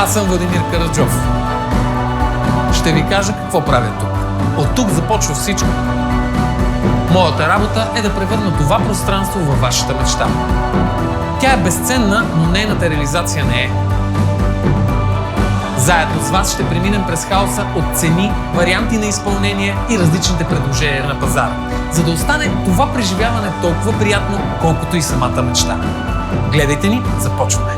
Аз съм Владимир Караджов. Ще ви кажа какво правя тук. От тук започва всичко. Моята работа е да превърна това пространство във вашата мечта. Тя е безценна, но нейната реализация не е. Заедно с вас ще преминем през хаоса от цени, варианти на изпълнение и различните предложения на пазара, за да остане това преживяване толкова приятно, колкото и самата мечта. Гледайте ни, започваме!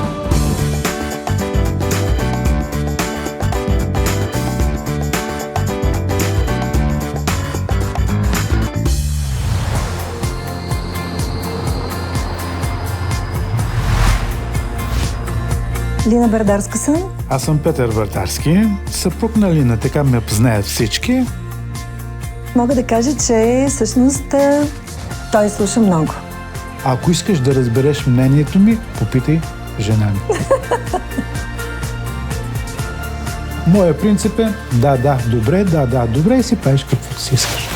Лина Бердарска съм. Аз съм Петър Въртарски, съпруг на Лина, така ме познаят всички. Мога да кажа, че всъщност той слуша много. Ако искаш да разбереш мнението ми, попитай жена ми. Моя принцип е да, добре и си правиш каквото си искаш.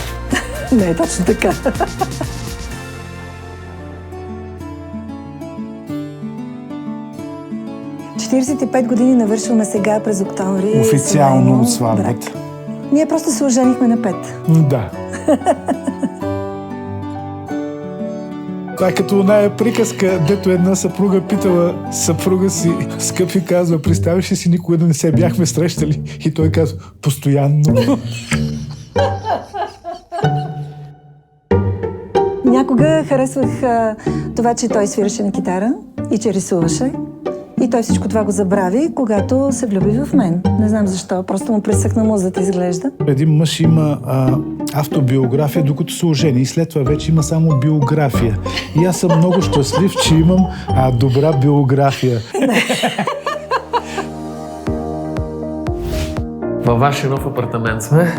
Не е точно така. ...45 години навършваме сега през октомври. Официално от сватбата. Ние просто се оженихме на 5. Да. Това е като оная приказка, дето една съпруга питала съпруга си, скъпи, казва, представиш ли си никога да не се бяхме срещали? И той казва, постоянно. Някога харесвах това, че той свираше на китара и че рисуваше. И той всичко това го забрави, когато се влюби в мен. Не знам защо, просто му пресъхна музата, изглежда. Един мъж има автобиография, докато се ожени, и след това вече има само биография. И аз съм много щастлив, че имам добра биография. Във вашия нов апартамент сме.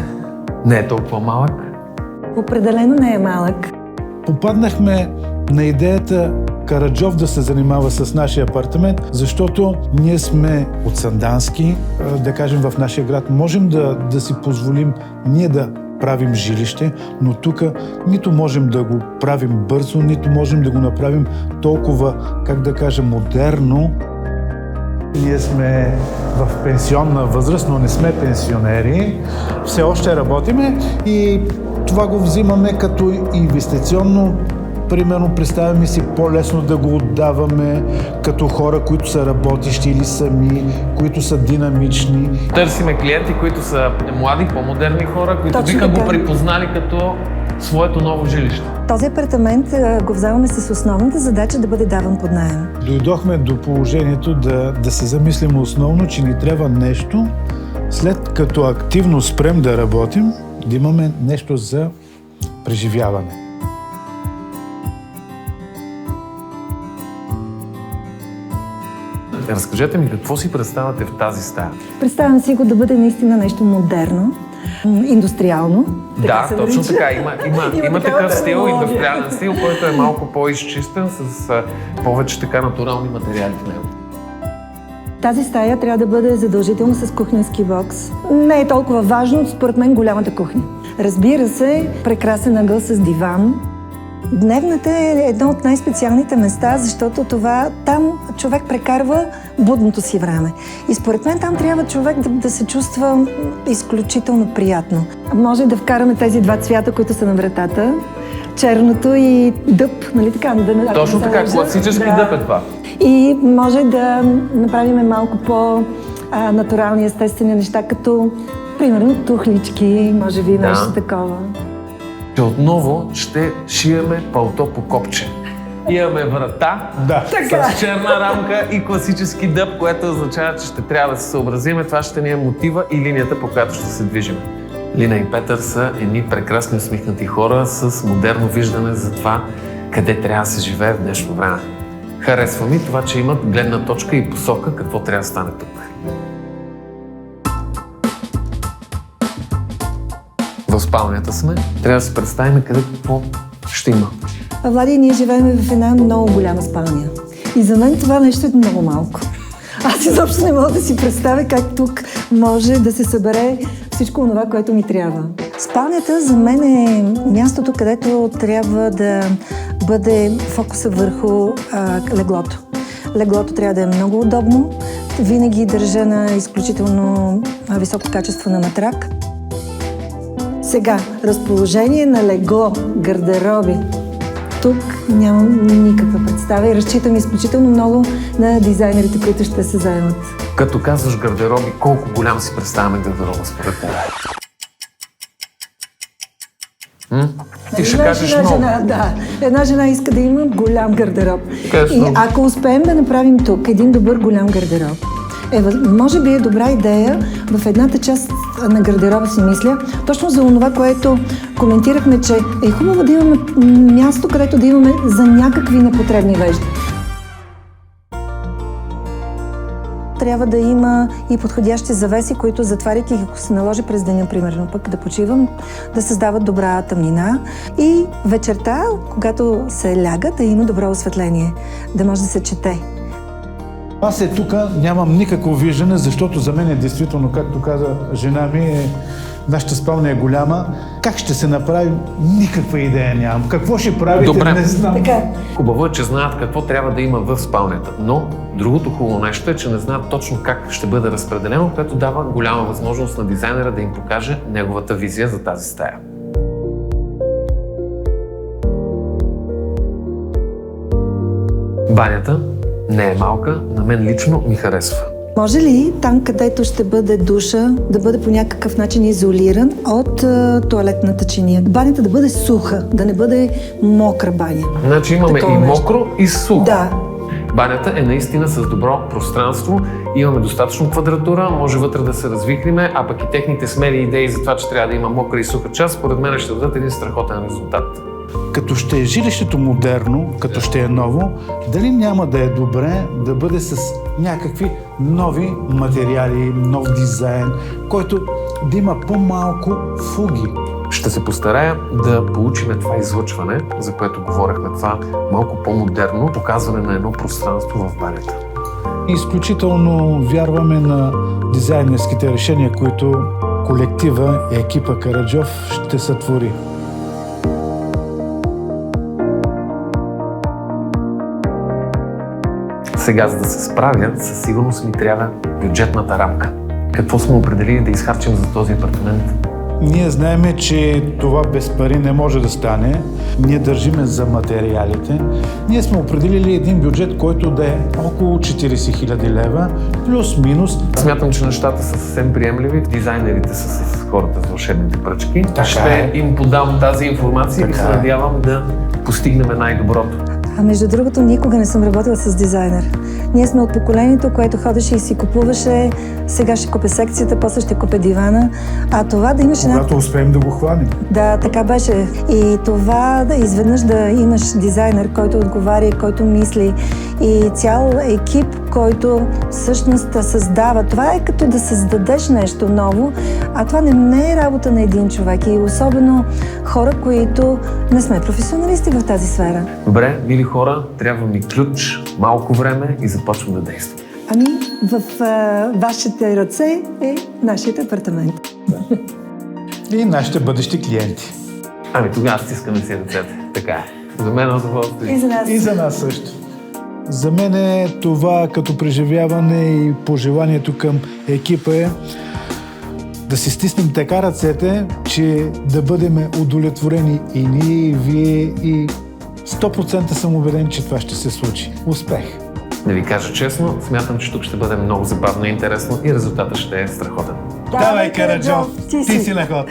Не е толкова малък. Определено не е малък. Попаднахме на идеята Караджов да се занимава с нашия апартамент, защото ние сме от Сандански, да кажем в нашия град. Можем да си позволим ние да правим жилище, но тук нито можем да го правим бързо, нито можем да го направим толкова, как да кажа, модерно. Ние сме в пенсионна възраст, но не сме пенсионери. Все още работиме и това го взимаме като инвестиционно. Примерно, представяме си по-лесно да го отдаваме като хора, които са работещи или сами, които са динамични. Търсиме клиенти, които са млади, по-модерни хора, които точно биха така го припознали като своето ново жилище. Този апартамент го вземаме с основната задача да бъде даван под наем. Дойдохме до положението да се замислим основно, че ни трябва нещо, след като активно спрем да работим, да имаме нещо за преживяване. Разкажете ми, какво си представяте в тази стая? Представям си го да бъде наистина нещо модерно, индустриално. Да, точно така. Има такъв стил, терминология. индустриален стил, който е малко по-изчистен, с повече така натурални материали в него. Тази стая трябва да бъде задължително с кухненски бокс. Не е толкова важно, според мен, голямата кухня. Разбира се, прекрасен ъгъл с диван. Дневната е едно от най-специалните места, защото там човек прекарва будното си време. И според мен там трябва човек да се чувства изключително приятно. Може да вкараме тези два цвята, които са на вратата. Черното и дъб, нали така? Точно така, класически дъб е това. И може да направим малко по-натурални, естествени неща, като примерно тухлички, може би нещо такова. Отново ще шиеме палто по копче. Имаме врата с черна рамка и класически дъб, което означава, че ще трябва да се съобразиме. Това ще ни е мотива и линията, по която ще се движим. Лина и Петър са едни прекрасни усмихнати хора с модерно виждане за това къде трябва да се живее в днешно време. Харесва ми това, че имат гледна точка и посока какво трябва да стане тук. В спалнята сме. Трябва да се представим къде какво ще има. Влади, ние живеем в една много голяма спалня. И за мен това нещо е много малко. Аз изобщо не мога да си представя как тук може да се събере всичко това, което ми трябва. Спалнята за мен е мястото, където трябва да бъде фокуса върху леглото. Леглото трябва да е много удобно, винаги държа на изключително високо качество на матрак. Сега, разположение на легло, гардероби. Тук нямам никаква представа и разчитам изключително много на дизайнерите, които ще се заемат. Като казваш гардероби, колко голям си представяме гардероба според теб? Ти ще кажеш много. Една жена иска да има голям гардероб. Кажеш И много. ако успеем да направим тук един добър голям гардероб, може би е добра идея в едната част на гардероба си мисля, точно за това, което коментирахме, че е хубаво да имаме място, където да имаме за някакви непотребни вежди. Трябва да има и подходящи завеси, които затваряйки, ако се наложи през деня, примерно, пък да почивам, да създават добра тъмнина. И вечерта, когато се ляга, да има добро осветление, да може да се чете. Аз тук нямам никакво виждане, защото за мен е действително, както каза жена ми, нашата спалня е голяма. Как ще се направи? Никаква идея нямам. Какво ще правите? Добре. Не знам. Така. Хубаво е, че знаят какво трябва да има в спалнята, но другото хубаво нещо е, че не знаят точно как ще бъде разпределено, което дава голяма възможност на дизайнера да им покаже неговата визия за тази стая. Банята не е малка, на мен лично ми харесва. Може ли там, където ще бъде душа, да бъде по някакъв начин изолиран от туалетната чиния? Банята да бъде суха, да не бъде мокра баня. Значи имаме Такова и нещо. мокро, и сухо. Да. Банята е наистина с добро пространство, имаме достатъчно квадратура, може вътре да се развихриме, а пък и техните смели идеи за това, че трябва да има мокра и суха част, според мен ще дадат един страхотен резултат. Като ще е жилището модерно, като ще е ново, дали няма да е добре да бъде с някакви нови материали, нов дизайн, който да има по-малко фуги? Ще се постарая да получим това излъчване, за което говорихме, това малко по-модерно показване на едно пространство в банята. Изключително вярваме на дизайнерските решения, които колектива и екипа Караджов ще сътвори. Сега, за да се справя, със сигурност ни трябва бюджетната рамка. Какво сме определили да изхарчим за този апартамент? Ние знаеме, че това без пари не може да стане. Ние държиме за материалите. Ние сме определили един бюджет, който да е около 40 000 лева, плюс-минус. Смятам, че нещата са съвсем приемливи. Дизайнерите са с хората с вълшебните пръчки. Ще им подам тази информация и се надявам да постигнем най-доброто. А между другото, никога не съм работила с дизайнер. Ние сме от поколението, което ходеше и си купуваше, сега ще купя секцията, после ще купя дивана. А това да имаш Когато успеем да го хванем. Да, така беше. И това да изведнъж да имаш дизайнер, който отговаря, който мисли и цял екип, който всъщност създава. Това е като да създадеш нещо ново, а това не е работа на един човек и особено хора, които не сме професионалисти в тази сфера. Добре, мили хора, трябва ми ключ, малко време и започвам да действам. Ами, в вашите ръце е нашият апартамент. И нашите бъдещи клиенти. Ами тогава стискаме си ръцете. Така е. За мен е удоволствие. И за нас. И за нас също. За мен е това като преживяване и пожеланието към екипа е да си стиснем така ръцете, че да бъдем удовлетворени и ние, и вие, и 100% съм убеден, че това ще се случи. Успех! Да ви кажа честно, смятам, че тук ще бъде много забавно и интересно и резултатът ще е страхотен. Давай, Караджов! Ти си на ход!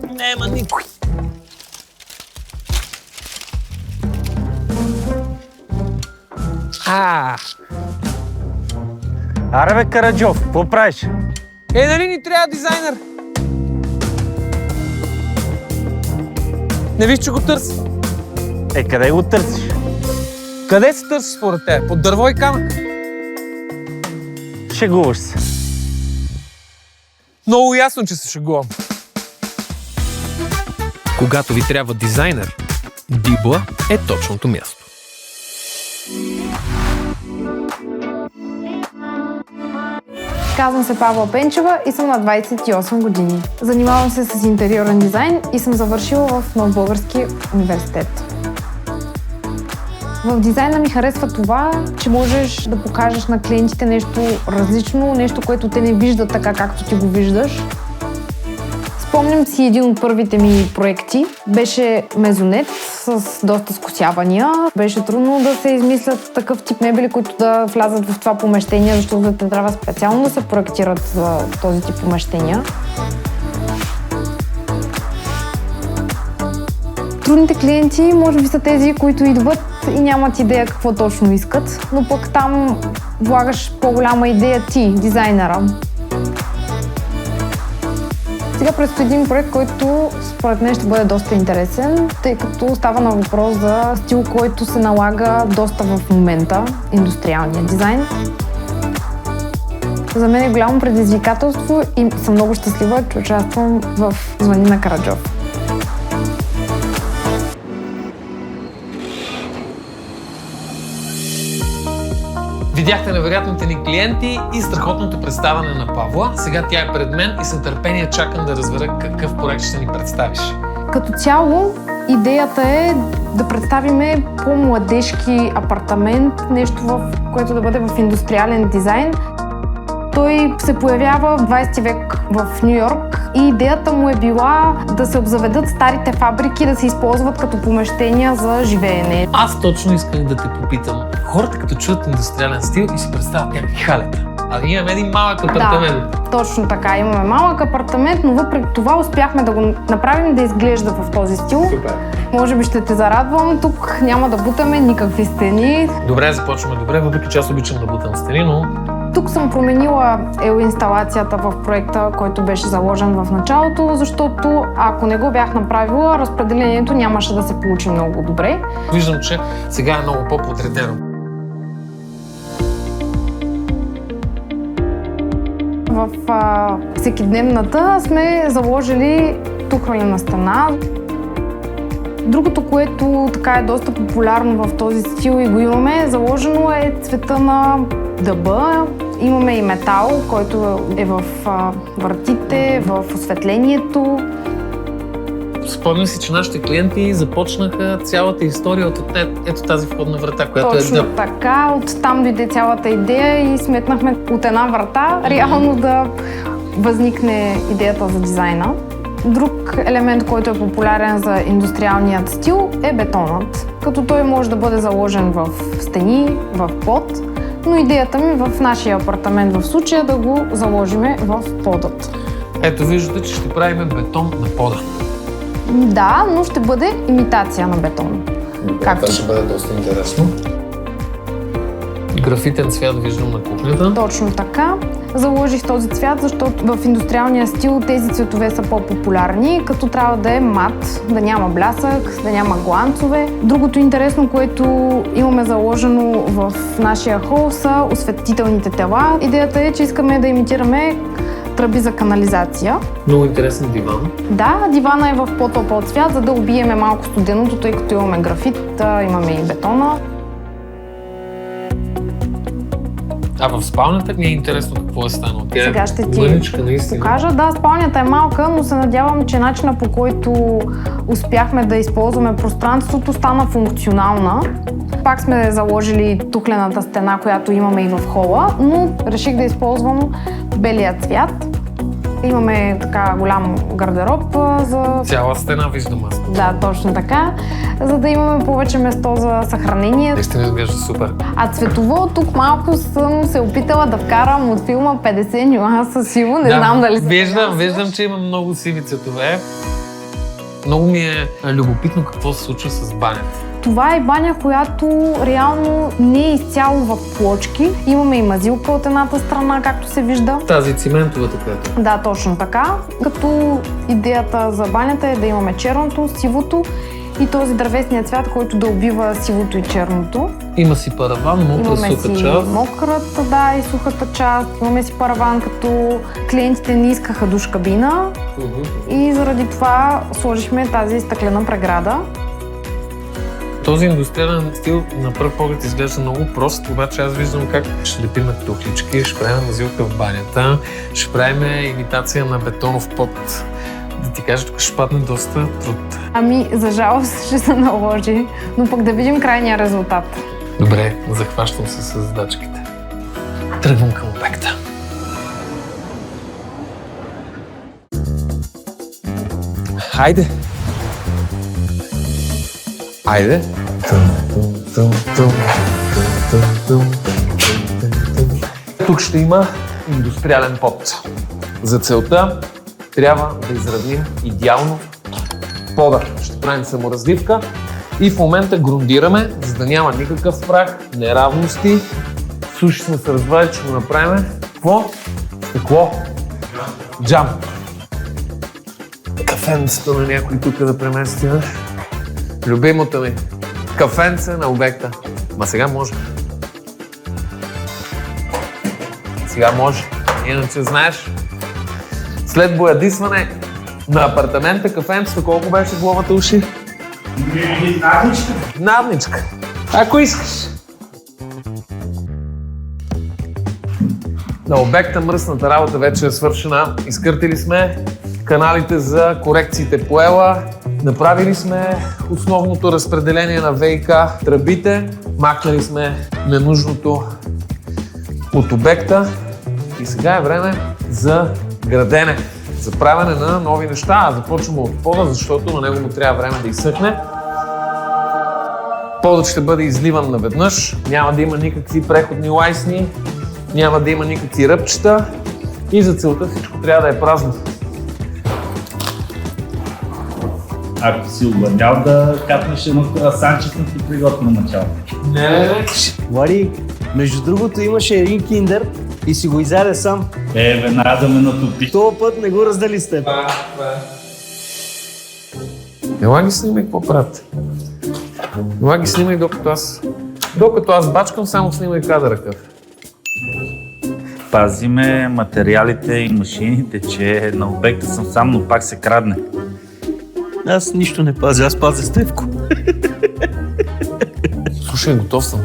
Нема никой. Аре бе, Караджов, какво правиш? Нали ни трябва дизайнер? Не виж, че го търси. Къде го търсиш? Къде се търси според теб? Под дърво и камък? Шегуваш се. Много ясно, че се шегувам. Когато ви трябва дизайнер, Дибла е точното място. Казвам се Павла Пенчева и съм на 28 години. Занимавам се с интериорен дизайн и съм завършила в Нов български университет. В дизайна ми харесва това, че можеш да покажеш на клиентите нещо различно, нещо, което те не виждат така, както ти го виждаш. Спомням си един от първите ми проекти. Беше мезонет с доста скосявания. Беше трудно да се измислят такъв тип мебели, които да влязат в това помещение, защото те трябва специално да се проектират за този тип помещения. Трудните клиенти може би са тези, които идват и нямат идея какво точно искат, но пък там влагаш по-голяма идея ти, дизайнера. Сега предстои един проект, който според мен ще бъде доста интересен, тъй като става на въпрос за стил, който се налага доста в момента, индустриалния дизайн. За мен е голямо предизвикателство и съм много щастлива, че участвам в Звъни на Караджов. Видяхте невероятните ни клиенти и страхотното представяне на Павла. Сега тя е пред мен и с нетърпение чакам да разбера какъв проект ще ни представиш. Като цяло, идеята е да представиме по-младежки апартамент, нещо, което да бъде в индустриален дизайн. Той се появява в 20 век в Ню Йорк и идеята му е била да се обзаведат старите фабрики, да се използват като помещения за живеене. Аз точно исках да те попитам. Хората като чуят индустриален стил и си представят някакви халета. А имаме един малък апартамент. Да, точно така. Имаме малък апартамент, но въпреки това успяхме да го направим да изглежда в този стил. Супер. Може би ще те зарадвам. Тук няма да бутаме никакви стени. Добре, започваме добре, въпреки че аз обичам да бутам стени, но... Тук съм променила инсталацията в проекта, който беше заложен в началото, защото ако не го бях направила, разпределението нямаше да се получи много добре. Виждам, че сега е много по-подредено. В всекидневната сме заложили тухлена стена. Другото, което така е доста популярно в този стил и го имаме, заложено е цвета на дъба. Имаме и метал, който е в вратите, в осветлението. Спомням си, че нашите клиенти започнаха цялата история от ето тази входна врата, която Точно е дъб. така, оттам дойде цялата идея и сметнахме от една врата реално да възникне идеята за дизайна. Друг елемент, който е популярен за индустриалният стил, е бетонът, като той може да бъде заложен в стени, в под, но идеята ми в нашия апартамент в случая е да го заложиме в подът. Ето виждате, че ще правим бетон на пода. Да, но ще бъде имитация на бетон. Това ще бъде доста интересно. Графитен цвят виждам на кухнята. Точно така. Заложих този цвят, защото в индустриалния стил тези цветове са по-популярни, като трябва да е мат, да няма блясък, да няма гланцове. Другото интересно, което имаме заложено в нашия хол, са осветителните тела. Идеята е, че искаме да имитираме тръби за канализация. Много интересен диван. Да, дивана е в по-топъл цвят, за да убиеме малко студеното, тъй като имаме графит, имаме и бетона. А в спалнята ми е интересно какво е станало. Тя Сега ще ти мъничка, наистина. покажа. Да, спалнята е малка, но се надявам, че начина, по който успяхме да използваме пространството, стана функционална. Пак сме заложили тухлената стена, която имаме и в хола, но реших да използвам белия цвят. Имаме така голям гардероб за... Цяла стена виждам аз. Да, точно така, за да имаме повече место за съхранение. Наистина изглежда супер. А цветово тук малко съм се опитала да вкарам от филма 50 нюанса сиво, не знам дали се Виждам, че има много сиви цветове. Много ми е любопитно какво се случва с банята. Това е баня, която реално не е изцяло в плочки. Имаме и мазилка от едната страна, както се вижда. Тази циментовата, която. Да, точно така. Като идеята за банята е да имаме черното, сивото и този дървесния цвят, който да убива сивото и черното. Има си параван, мокра, суха част. Мократа, да, и сухата част. Имаме си параван, като клиентите не искаха душ кабина. И заради това сложихме тази стъклена преграда. Този индустриален стил на пръв поглед изглежда много прост, обаче аз виждам как ще лепим тухлички, ще правим мазилка в банята, ще правим имитация на бетонов пот. Да ти кажа, тук ще падне доста труд. Ами, за жалост ще се наложи, но пък да видим крайния резултат. Добре, захващам се с задачките. Тръгвам към обекта. Хайде! Айде! Тук ще има индустриален пот. За целта трябва да изравним идеално пода. Ще правим саморазливка и в момента грундираме, за да няма никакъв прах, неравности. Суши сме се разбрали, че го направим. Какво? Стъкло. Джам. Кафенцето на някой тук да преместим. Любимото ми. Кафенце на обекта. Ма сега може. Сега може. Иначе знаеш, след боядисване на апартамента, кафенцето, колко беше главата уши? Надничка. Надничка. Ако искаш. На обекта мръсната работа вече е свършена. Изкъртили сме каналите за корекциите по ела. Направили сме основното разпределение на ВиК тръбите. Махнали сме ненужното от обекта. И сега е време за градене, за правене на нови неща. Започваме от пода, защото на него му трябва време да изсъхне. Подът ще бъде изливан наведнъж, няма да има никакви преходни лайсни, няма да има никакви ръбчета и за целта всичко трябва да е празно. Ако си обърнял да капнеш едно красанчето ти приготвено начало. Не. Влади, между другото имаше един киндер и си го изяде сам. Веднага да ме натопи. Този път не го раздели с теб. Ела ги снимай какво правят. Ела ги снимай докато аз бачкам, само снимай кадъра къв. Пазиме материалите и машините, че на обекта съм сам, но пак се крадне. Аз нищо не пазя, аз пазя Стевко. Слушай, готов съм.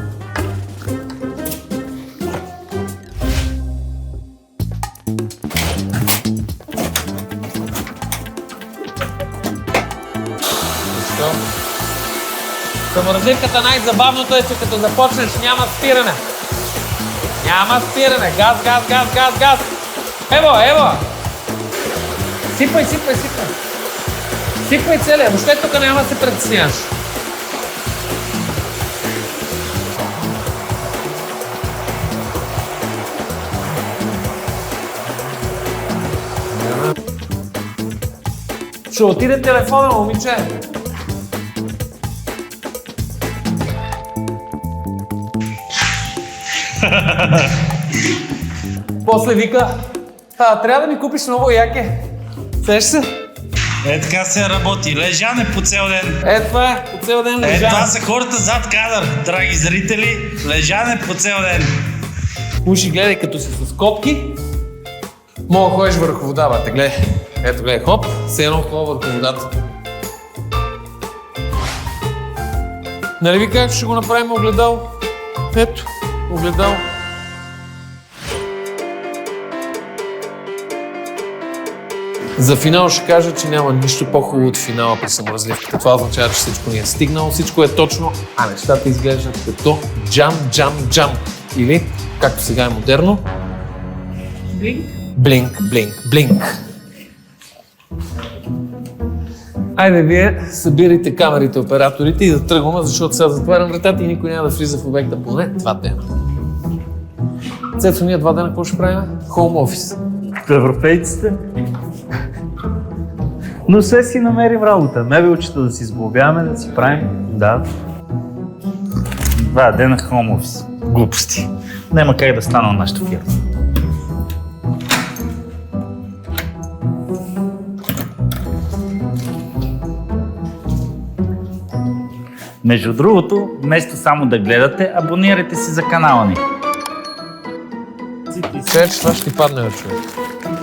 Саморазливката най-забавното е, че като започнеш няма спиране. Няма спиране. Газ, газ, газ, газ, газ. Ево! Сипай. Сипай целия. Въобще тук няма да се притесняваш. Ще отиде телефона, момиче. После вика, трябва да ми купиш ново яке. Сеш се? Така се работи. Лежане по цял ден. Това е, по цял ден лежане. Това са хората зад кадър, драги зрители. Лежане по цял ден. Уши, гледай, като си с копки, мога да ходиш върху вода, бате, гледай. Ето, гледай, хоп, все едно хова върху водата. Нали ви как ще го направим огледало? Ето, огледало. За финал ще кажа, че няма нищо по-хубаво от финала при саморазливката. Това означава, че всичко ни е стигнало, всичко е точно, а нещата изглеждат като джам. Или, както сега е модерно, блинк. Айде вие събирайте камерите, операторите и да тръгваме, защото сега затварям вратата и никой няма да влиза в обекта поне 2 дена. Цецо, ние 2 дена какво ще правим? Хоум офис. Европейците. Но все си намерим работа. Мебелчета да си сглобяваме, да си правим. Да. 2 дена хоум офис. Глупости. Няма как да стана на нашата фирма. Между другото, вместо само да гледате, абонирайте се за канала ни. Сега, че това ще ти падне, човек.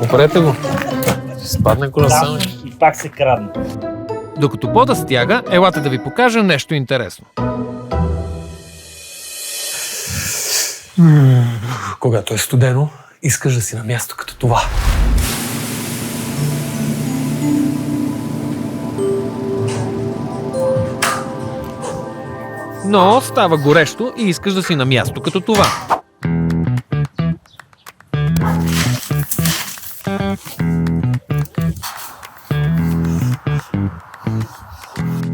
Опрете го. Ще спадне колеса. И пак се крадне. Докато пода стяга, елате да ви покажа нещо интересно. Когато е студено, искаш да си на място като това. Но става горещо и искаш да си на място като това.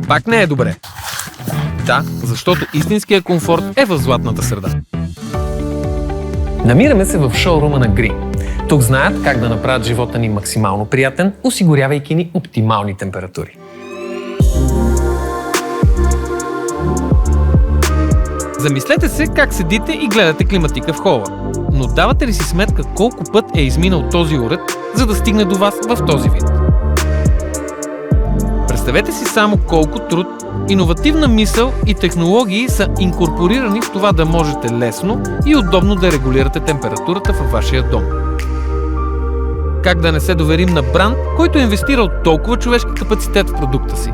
Пак не е добре. Да, защото истинския комфорт е в златната среда. Намираме се в шоурума на Гри. Тук знаят как да направят живота ни максимално приятен, осигурявайки ни оптимални температури. Замислете се как седите и гледате климатика в хола. Но давате ли си сметка колко път е изминал този уред, за да стигне до вас в този вид? Представете си само колко труд, иновативна мисъл и технологии са инкорпорирани в това да можете лесно и удобно да регулирате температурата във вашия дом. Как да не се доверим на бранд, който е инвестирал толкова човешки капацитет в продукта си?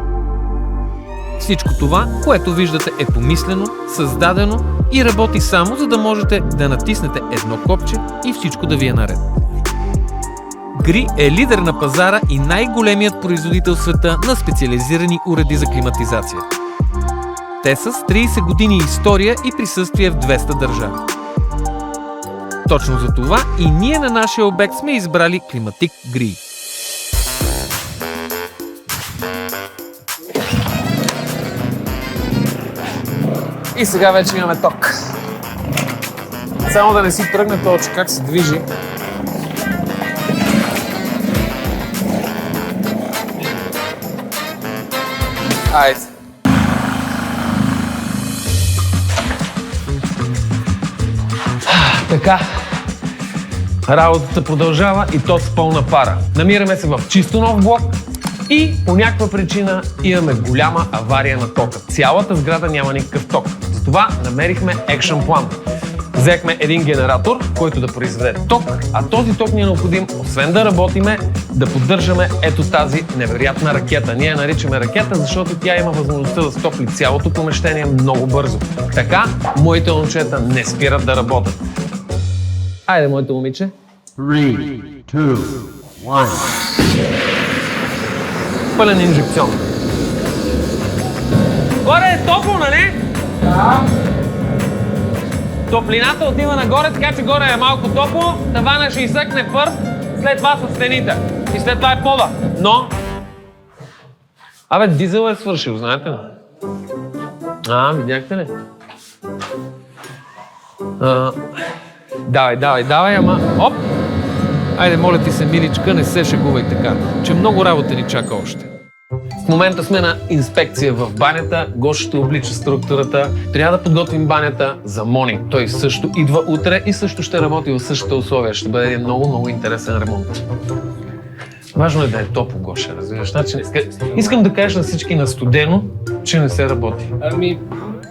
Всичко това, което виждате, е помислено, създадено и работи само, за да можете да натиснете едно копче и всичко да ви е наред. Гри е лидер на пазара и най-големият производител в света на специализирани уреди за климатизация. Те са с 30 години история и присъствие в 200 държави. Точно за това и ние на нашия обект сме избрали Климатик Гри. И сега вече имаме ток. Само да не си тръгне този, че как се движи. Айде. Така. Работата продължава и то с пълна пара. Намираме се в чисто нов блок и по някаква причина имаме голяма авария на тока. Цялата сграда няма никакъв ток. Затова намерихме екшън план. Взехме един генератор, който да произведе ток, а този ток ни е необходим, освен да работиме, да поддържаме ето тази невероятна ракета. Ние я наричаме ракета, защото тя има възможността да стопли цялото помещение много бързо. Така, моите момчета не спират да работят. Айде, моите момиче. 3, 2, 1. Пълен инжекцион. Горе е топло, нали? Да. Топлината отива нагоре, така че горе е малко топло, тавана ще изсъкне първ, след това са стените. И след това е пода. Но... Абе, дизел е свършил, знаете ли? Видяхте ли? Давай, ама... Оп! Айде, моля ти се, миличка, не се шегувай така, че много работа ни чака още. В момента сме на инспекция в банята, Гошо ще облича структурата. Трябва да подготвим банята за Мони. Той също идва утре и също ще работи в същите условия. Ще бъде един много интересен ремонт. Важно е да е топло, Гоша, разбираш. Значи, искам да кажеш на всички на студено, че не се работи.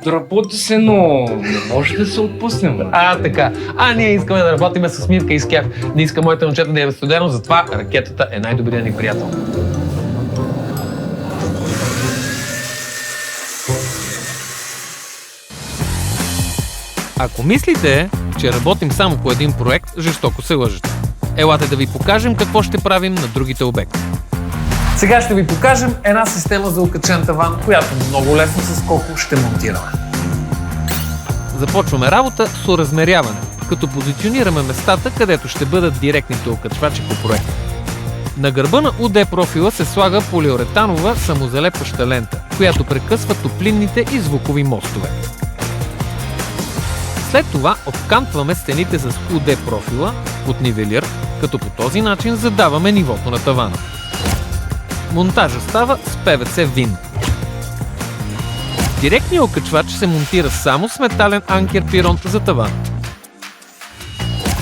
Работи се, но не може да се отпуснем. Така. Ние искаме да работиме с Мирка и с Кеф. Не иска моите момчета да е студено, затова ракетата е най-добрият ни приятел. Ако мислите, че работим само по един проект, жестоко се лъжете. Елате да ви покажем какво ще правим на другите обекти. Сега ще ви покажем една система за окачен таван, която много лесно с колко ще монтираме. Започваме работа с оразмеряване, като позиционираме местата, където ще бъдат директните окачвачи по проекта. На гърба на УД профила се слага полиуретанова самозалепваща лента, която прекъсва топлинните и звукови мостове. След това обкантваме стените с УД профила от нивелир, като по този начин задаваме нивото на тавана. Монтажа става с ПВЦ вин. Директният окачвач се монтира само с метален анкер пирон за таван.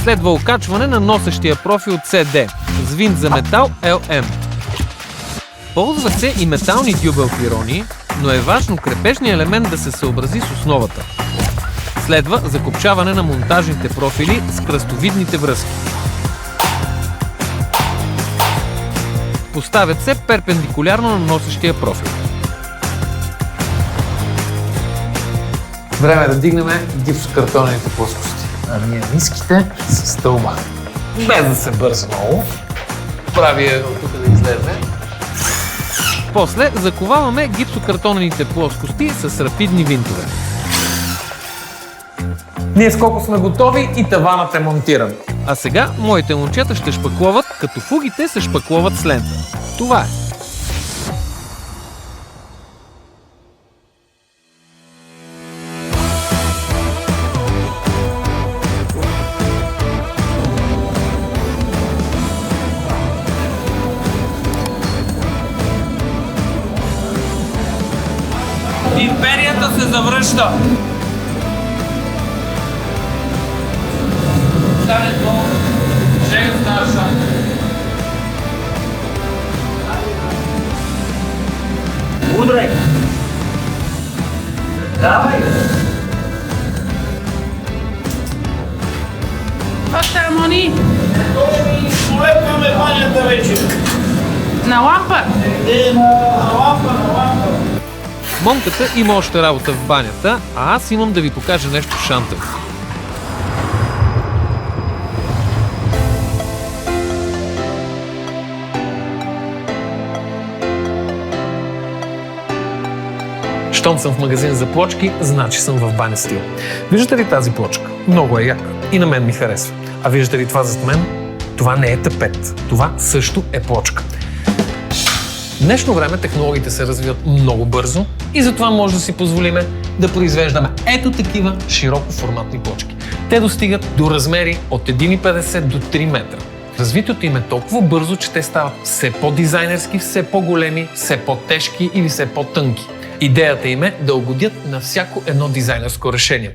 Следва окачване на носещия профил CD с винт за метал LM. Ползват се и метални дюбел пирони, но е важно крепежният елемент да се съобрази с основата. Следва закопчаване на монтажните профили с кръстовидните връзки. Поставят се перпендикулярно на носещия профил. Време е да дигнем гипсокартонените плоскости. А ние ниските с стълба. Без да се бърза много. Прави е от тук да излезе. После заковаваме гипсокартонените плоскости с рапидни винтове. Ние сколко сме готови и таванът е монтиран. А сега моите момчета ще шпакловат, като фугите се шпакловат с лента. Това е. Империята се завръща! Стане долу. Чега старша. Удрай! Давай! Още, Мони! Полепваме банята вече! На лампа! На лампа! Монката има още работа в банята, а аз имам да ви покажа нещо шантаво. Щом съм в магазин за плочки, значи съм в баня стил. Виждате ли тази плочка? Много е яка. И на мен ми харесва. А виждате ли това зад мен? Това не е тапет. Това също е плочка. В днешно време технологиите се развиват много бързо и затова може да си позволиме да произвеждаме ето такива широкоформатни плочки. Те достигат до размери от 1,50 до 3 метра. Развитието им е толкова бързо, че те стават все по-дизайнерски, все по-големи, все по-тежки или все по-тънки. Идеята им е да угодят на всяко едно дизайнерско решение.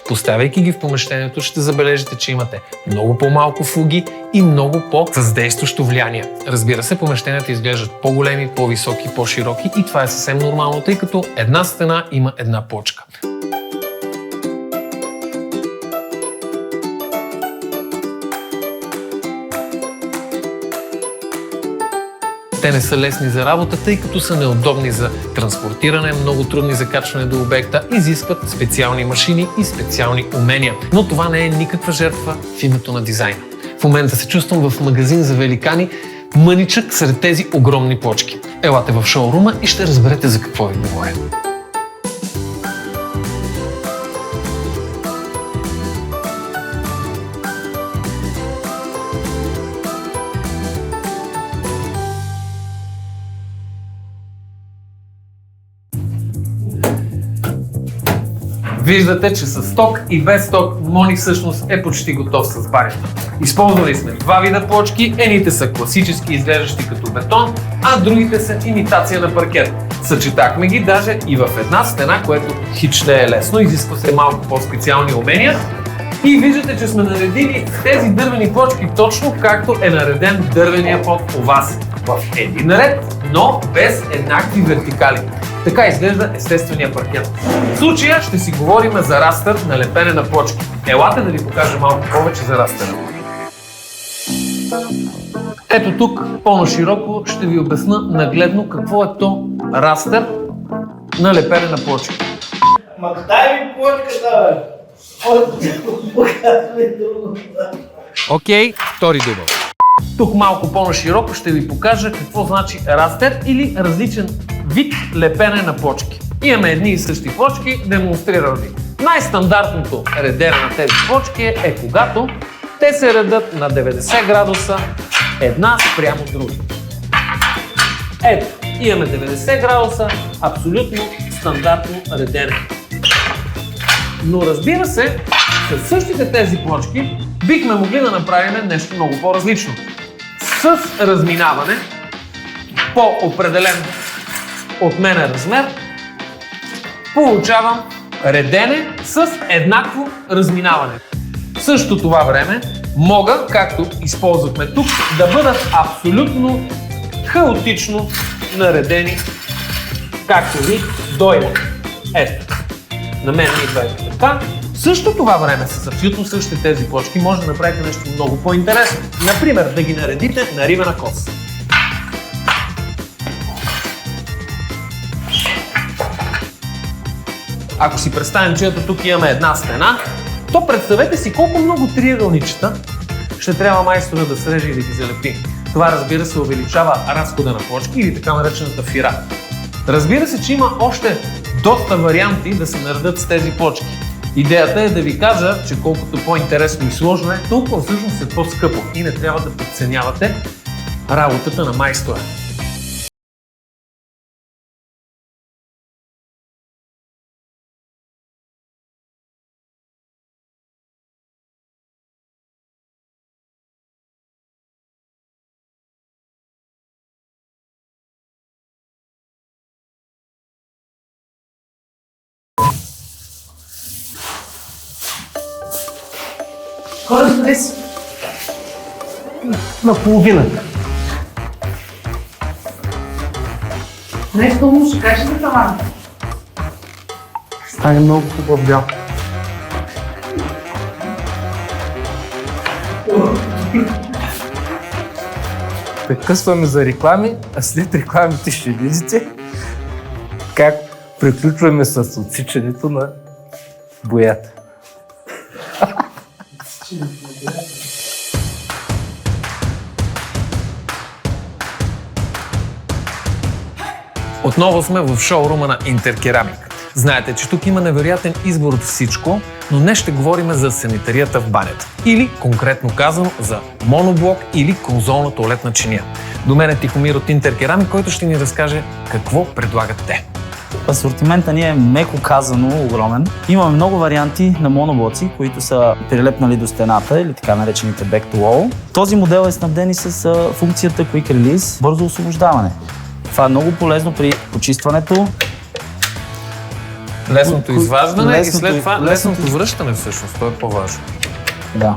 Поставяйки ги в помещението, ще забележите, че имате много по-малко фуги и много по-въздействащо влияние. Разбира се, помещенията изглеждат по-големи, по-високи, по-широки и това е съвсем нормално, тъй като една стена има една плочка. Те не са лесни за работа, тъй като са неудобни за транспортиране, много трудни за качване до обекта, изискват специални машини и специални умения. Но това не е никаква жертва в името на дизайна. В момента се чувствам в магазин за великани, мъничък сред тези огромни плочки. Елате в шоурума и ще разберете за какво ви говоря. Виждате, че с сток и без сток Мони всъщност е почти готов с банята. Използвали сме два вида плочки, едните са класически изглеждащи като бетон, а другите са имитация на паркет. Съчетахме ги даже и в една стена, което хич не е лесно, изисква се малко по-специални умения. И виждате, че сме наредили тези дървени плочки точно както е нареден дървения под у вас. В един ред, но без еднакви вертикали. Така изглежда естествения паркет. В случая ще си говорим за растър на лепене на плочки. Елате да ви покажа малко повече за растъра. Ето тук, по-нашироко, ще ви обясна нагледно какво е то растър на лепене на плочки. Ма дай ми плочката, бе! Окей, втори дубъл. Тук малко по-нашироко ще ви покажа какво значи растер или различен вид лепене на плочки. Имаме едни и същи плочки, демонстрирам ви. Най-стандартното редене на тези плочки е когато те се редат на 90 градуса една спрямо друга. Ето, имаме 90 градуса, абсолютно стандартно редене. Но разбира се, със същите тези плочки бихме могли да направим нещо много по-различно. С разминаване по определен от мен размер получавам редене с еднакво разминаване. В същото това време мога, както използвахме тук, да бъдат абсолютно хаотично наредени, както ви дойде. Ето, на мен ми идва така, В същото това време, с абсолютно същите тези плочки, може да направите нещо много по-интересно. Например, да ги наредите на ривена коса. Ако си представим, че ето тук имаме една стена, то представете си колко много триъгълничета ще трябва майстора да среже и да ги залепи. Това, разбира се, увеличава разхода на плочки или така наречената фира. Разбира се, че има още доста варианти да се наредят с тези плочки. Идеята е да ви кажа, че колкото по-интересно и сложно е, толкова всъщност е по-скъпо и не трябва да подценявате работата на майстора. Хора, къде си? Наполовина. Нещо му ще кажеш за това. Стане много хубав бял. Прекъсваме за реклами, а след рекламите ще видите как приключваме с отсичането на боята. Отново сме в шоурума на Интеркерамик. Знаете, че тук има невероятен избор от всичко, но днес ще говорим за санитарията в банята. Или, конкретно казано, за моноблок или конзолна тоалетна чиния. До мен е Тихомир от Интеркерамик, който ще ни разкаже какво предлагат те. Асортимента ни е меко казано огромен. Имаме много варианти на моноблоци, които са прилепнали до стената или така наречените back to wall. Този модел е снабден и с функцията Quick Release, бързо освобождаване. Това е много полезно при почистването. Лесното изваждане и след това лесното връщане всъщност, това е по-важно. Да.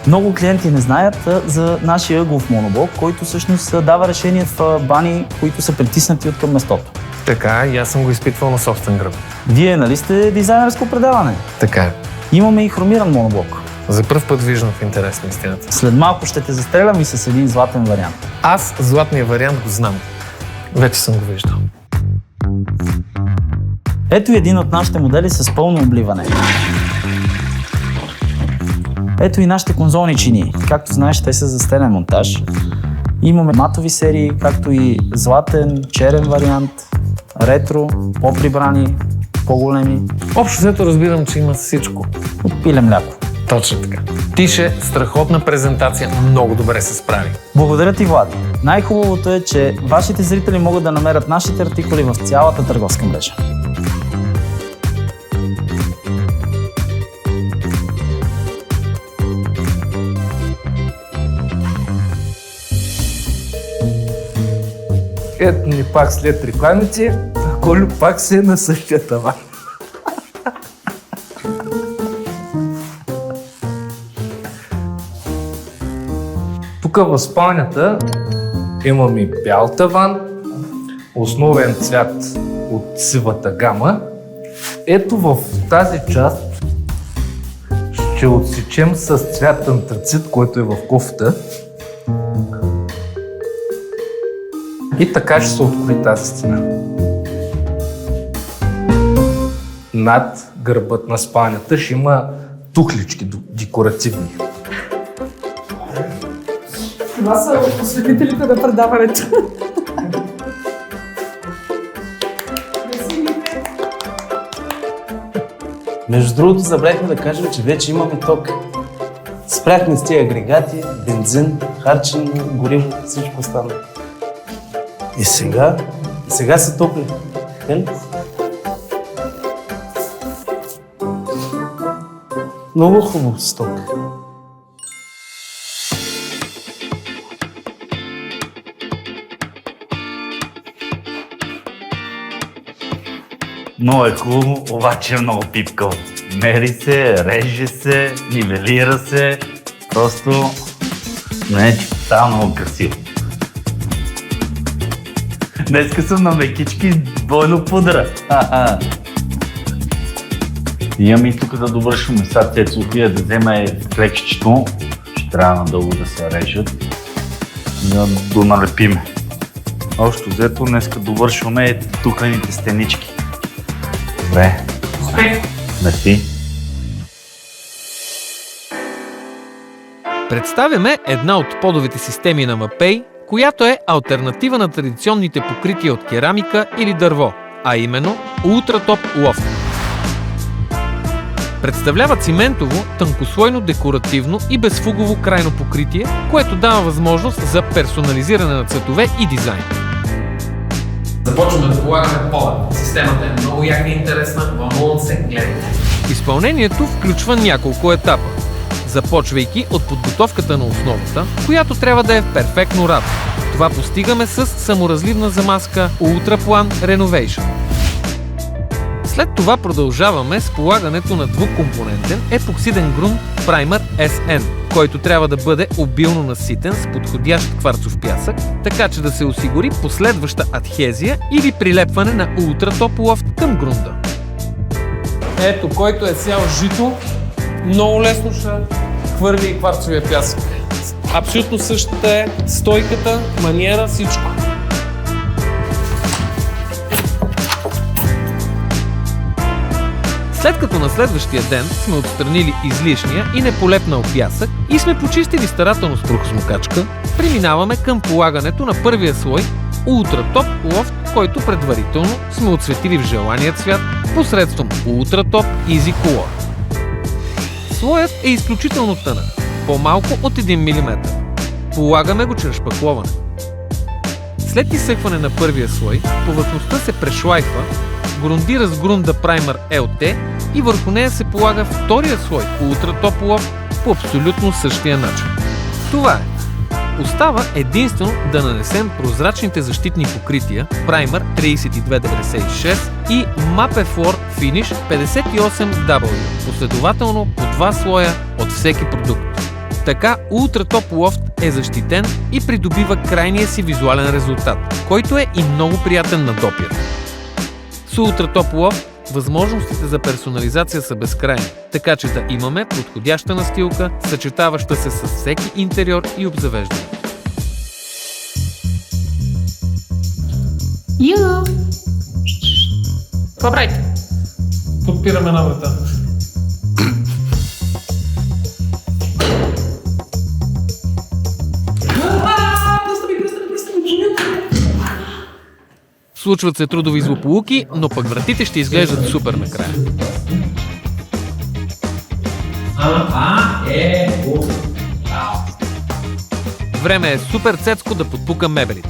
Много клиенти не знаят за нашия ъглов моноблок, който всъщност дава решение в бани, които са притиснати от към местото. Така, и аз съм го изпитвал на собствен гръб. Вие, нали сте дизайнерско предаване? Така е. Имаме и хромиран моноблок. За пръв път виждам в интерес на истината. След малко ще те застрелям и с един златен вариант. Аз златния вариант го знам. Вече съм го виждал. Ето един от нашите модели с пълно обливане. Ето и нашите конзолни чинии. Както знаеш, те са за стенен монтаж. Имаме матови серии, както и златен, черен вариант, ретро, по-прибрани, по-големи. Общо взето разбирам, че има всичко. От пиле мляко. Точно така. Тише, страхотна презентация, много добре се справи. Благодаря ти, Влади. Най-хубавото е, че вашите зрители могат да намерят нашите артикули в цялата търговска мрежа. Ето ни пак след рекламите, Колю пак се е на същия таван. Тук в спалнята имаме бял таван, основен цвят от сивата гама. Ето в тази част ще отсечем с цвят антрацит, който е в кофта. И така ще се открои тази стена. Над гърбът на спалнята ще има тухлички декоративни. Това са осветителите на предаването. Между другото, забравихме да кажем, че вече имаме ток. Спряхме с тези агрегати, бензин, харчен, гориво, всичко стана. И сега се топли. Много хубаво сток. Много е хубаво, обаче е много пипкал. Мери се, реже се, нивелира се. Просто не е тотално много красиво. Днеска съм на мекички с двойно пудра. Имаме и тук да довършим. Сега те София да вземе клекчето, ще трябва надълго да се режат и да доналепиме. Общо взето днеска довършваме тухлените стенички. Добре. Успех! Мерси. Представяме една от подовите системи на Mapei, която е алтернатива на традиционните покрития от керамика или дърво, а именно Ultratop Loft. Представлява циментово, тънкослойно декоративно и безфугово крайно покритие, което дава възможност за персонализиране на цветове и дизайн. Започваме да полагаме пода. Системата е много яка и интересна, вълнувам се, гледайте. Изпълнението включва няколко етапа, започвайки от подготовката на основата, която трябва да е в перфектно равно. Това постигаме с саморазливна замазка Ultraplan Renovation. След това продължаваме с полагането на двукомпонентен епоксиден грунт Primer SN, който трябва да бъде обилно наситен с подходящ кварцов пясък, така че да се осигури последваща адхезия или прилепване на Ultratop Loft към грунта. Ето, който е сял жито, много лесно ще хвърли и кварцовия пясък. Абсолютно същата е стойката, маниера, всичко. След като на следващия ден сме отстранили излишния и неполепнал пясък и сме почистили старателно с прахосмокачка, преминаваме към полагането на първия слой Ultratop Loft, който предварително сме отцветили в желания цвят посредством Ultratop Easy Color. Слоят е изключително тънък, по-малко от 1 мм. Полагаме го чрез шпакловане. След изсъхване на първия слой, повърхността се прешлайфа, грундира с грунда Primer LT и върху нея се полага втория слой Ultratop Loft по абсолютно същия начин. Това е. Остава единствено да нанесем прозрачните защитни покрития Primer 3296 и Mapeflor Finish 58W, последователно по 2 слоя от всеки продукт. Така Ultratop Loft е защитен и придобива крайния си визуален резултат, който е и много приятен на допир. С Ultratop Loft възможностите за персонализация са безкрайни, така че да имаме подходяща настилка, съчетаваща се с всеки интериор и обзавеждане. Ю! Какво правите? Подпираме на врата. Случват се трудови злополуки, но пък вратите ще изглеждат супер накрая. Време е супер цецко да подпука мебелите.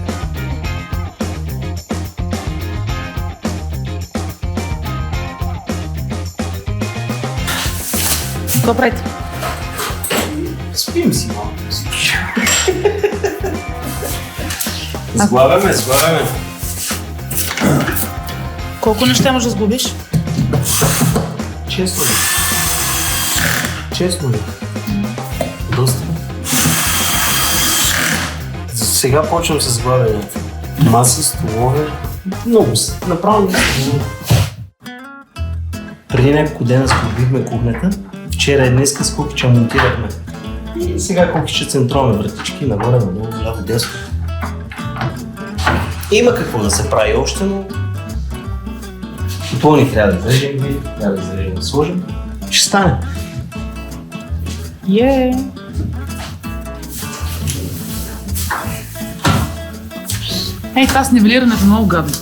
Какво правите? Спим си малко. Сглавяме. Колко неща можеш да сглобиш? Честно ли? Доста. Сега почвам с сглавянето. Маси, столове, много са. Направо много. Преди няколко дена сглобихме кухнята. Вчера и днеска с кухича монтирахме. И сега кухича централни вратички, нагоре, надолу, ляво, дясно. Има какво да се прави още, но пълни трябва да изрежем, трябва да изрежем да сложим. Ще стане. Ей, това с нивелирането е много гадно.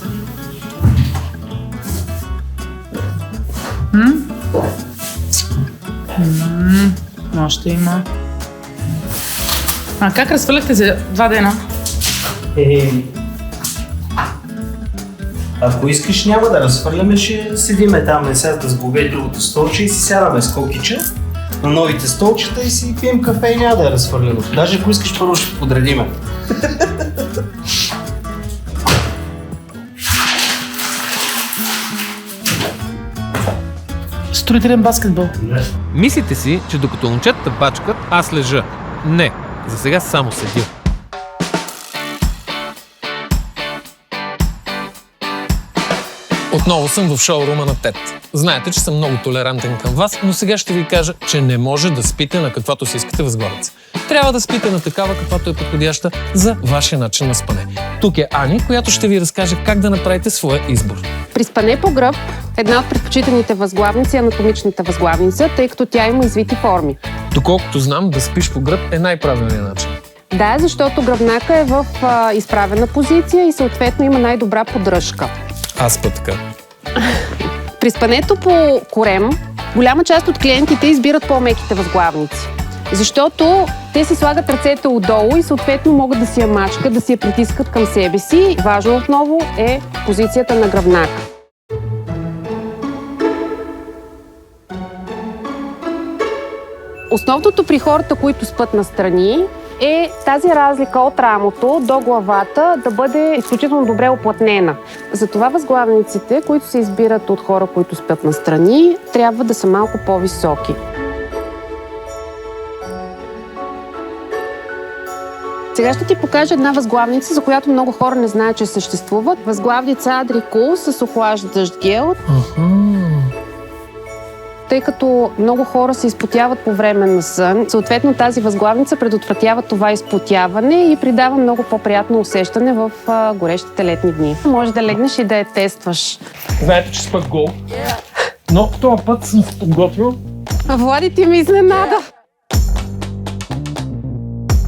Още има. А как разхвърляхте за 2 дена? Ако искаш, няма да разхвърляме, ще седиме там, сега да сглобе другото столче и си сядаме с кокича на новите столчета и си пием кафе и няма да е разхвърлено. Даже ако искаш, първо ще подредиме. Строителен баскетбол. Мислите си, че докато момчетата бачкат, аз лежа. Не, за сега само седя. От Отново съм в шоурума на Тед. Знаете, че съм много толерантен към вас, но сега ще ви кажа, че не може да спите на каквато си искате възглавица. Трябва да спите на такава, каквато е подходяща за вашия начин на спане. Тук е Ани, която ще ви разкаже как да направите своя избор. При спане по гръб, една от предпочитаните възглавници е анатомичната възглавница, тъй като тя има извити форми. Доколкото знам, да спиш по гръб е най-правилният начин. Да, защото гръбнака е в изправена позиция и съответно има най-добра поддръжка. Аз път така. При спането по корем, голяма част от клиентите избират по-меките възглавници. Защото те си слагат ръцете отдолу и съответно могат да си я мачкат, да си я притискат към себе си. Важно отново е позицията на гръбнака. Основното при хората, които спят настрани, е тази разлика от рамото до главата да бъде изключително добре оплътнена. Затова възглавниците, които се избират от хора, които спят настрани, трябва да са малко по-високи. Сега ще ти покажа една възглавница, за която много хора не знаят, че съществува. Възглавница Adri-Cool с охлаждащ гел. Тъй като много хора се изпотяват по време на сън, съответно тази възглавница предотвратява това изпотяване и придава много по-приятно усещане в горещите летни дни. Може да легнеш и да я тестваш. Знаете, че спът гол. Но този път съм се подготвил. Влади, ти ми изненада!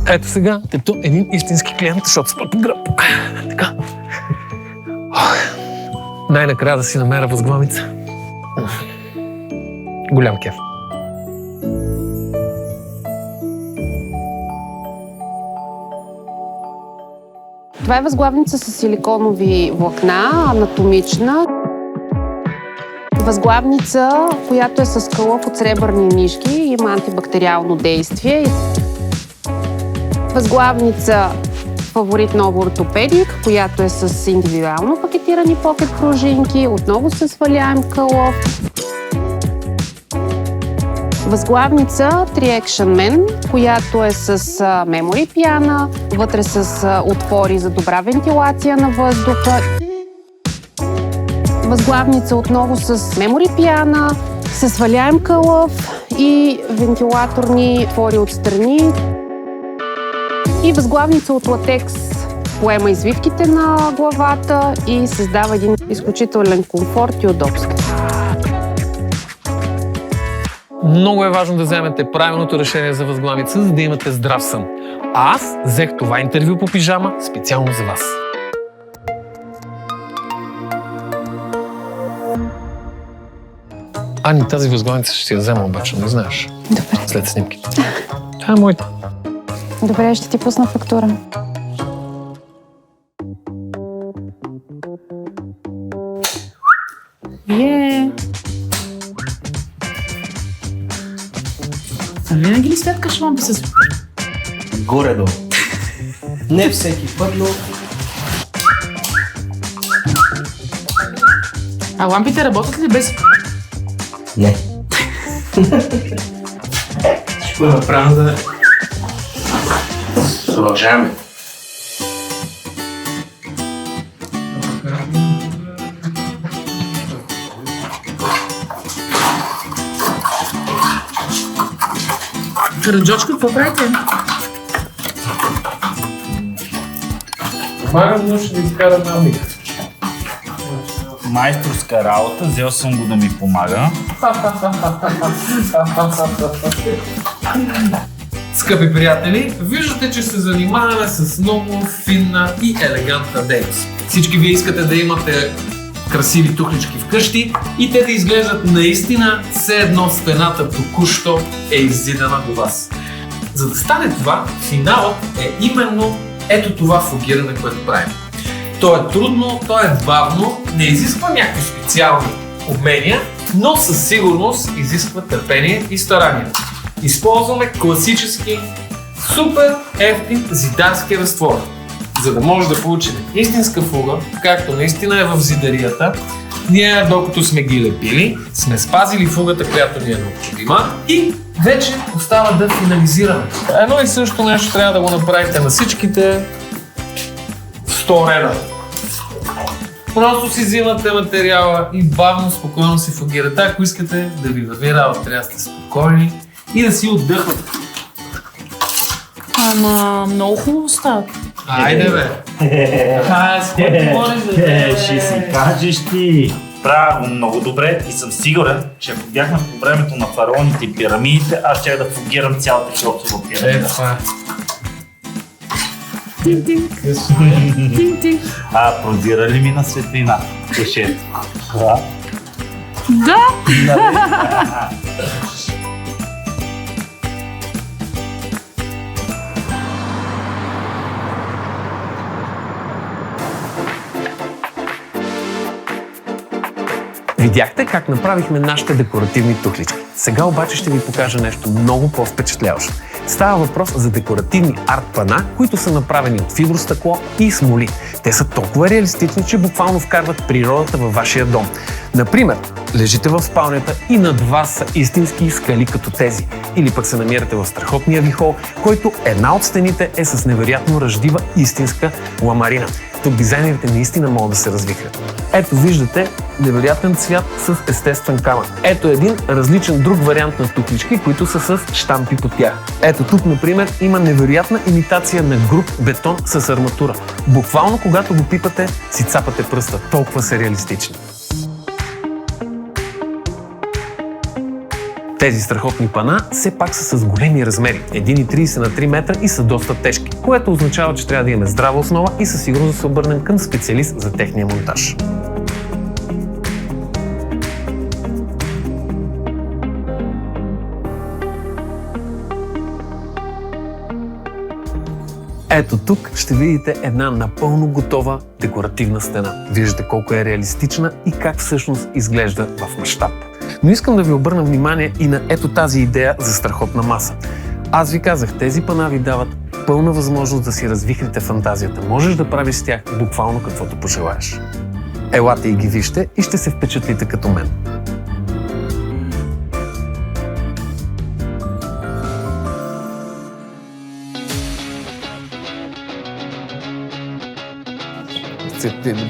Ето сега, като един истински клиент, защото спът по гръб. Така. Най-накрая да си намеря възглавница. Голям кеф. Това е възглавница с силиконови влакна, анатомична. Възглавница, която е с кълъв от сребърни нишки, има антибактериално действие. Възглавница фаворит на ортопедик, която е с индивидуално пакетирани покет пружинки, отново с сваляем кълъв. Възглавница 3-Action Man, която е с memory пиана, вътре с отвори за добра вентилация на въздуха. Възглавница отново с memory пиана, с сваляем кълъв и вентилаторни отвори отстрани. И възглавница от латекс поема извивките на главата и създава един изключителен комфорт и удобство. Много е важно да вземете правилното решение за възглавница, за да имате здрав сън. А аз взех това интервю по пижама специално за вас. Ани, тази възглавница ще си я взема обаче, не знаеш. Добре. След снимките. Това е моята. Добре, ще ти пусна фактура. А винаги ли светкаш лампи с... Горе-долу. Не всеки път, но... А лампите работят ли без... Не. Ще го направим да... Продължаваме. Караджочка, какво правите? Помагам, но ще ви изкара на миг. Майсторска работа, взел съм го да ми помага. Скъпи приятели, виждате, че се занимаваме с много финна и елегантна дейност. Всички вие искате да имате красиви тухлички вкъщи и те да изглеждат наистина все едно стената току-що е иззидана до вас. За да стане това, финалът е именно ето това фугиране, което правим. То е трудно, то е бавно, не изисква някакви специални умения, но със сигурност изисква търпение и старание. Използваме класически, супер ефтин зидарски разтвор. За да може да получим истинска фуга, както наистина е в зидарията, ние, докато сме ги лепили, сме спазили фугата, която ни е необходима и вече остава да финализираме. Едно и също нещо трябва да го направите на всичките 100 реда. Просто си взимате материала и бавно, спокойно си фугирате. Ако искате да ви върви работа, трябва да сте спокойни и да си отдъхвате. Ама много хубаво става. Айде бе! С кой ти говориш, бе? Ще си кажеш ти. Правя го много добре и съм сигурен, че ако бяхме по времето на фараоните и пирамидите, аз ще да фугирам цялата Хеопсова пирамида. Това е. Продира ли ми на светлина? Кешето. Да! Видяхте как направихме нашите декоративни тухлички. Сега обаче ще ви покажа нещо много по-впечатляващо. Става въпрос за декоративни арт-пана, които са направени от фибростъкло и смоли. Те са толкова реалистични, че буквално вкарват природата във вашия дом. Например, лежите в спалнята и над вас са истински скали като тези. Или пък се намирате в страхотния ви хол, който една от стените е с невероятно ръждива истинска ламарина. Тук дизайнерите наистина могат да се развихрят. Ето виждате невероятен цвят с естествен камък. Ето един различен друг вариант на тухлички, които са с щампи по тях. Ето тук, например, има невероятна имитация на груб бетон с арматура. Буквално, когато го пипате, си цапате пръста. Толкова са реалистични. Тези страхотни пана все пак са с големи размери, 1,30 на 3 метра и са доста тежки, което означава, че трябва да имаме здрава основа и със сигурност да се обърнем към специалист за техния монтаж. Ето тук ще видите една напълно готова декоративна стена. Виждате колко е реалистична и как всъщност изглежда в мащаб. Но искам да ви обърна внимание и на ето тази идея за страхотна маса. Аз ви казах, тези пана ви дават пълна възможност да си развихрите фантазията. Можеш да правиш с тях буквално каквото пожелаеш. Елате и ги вижте и ще се впечатлите като мен.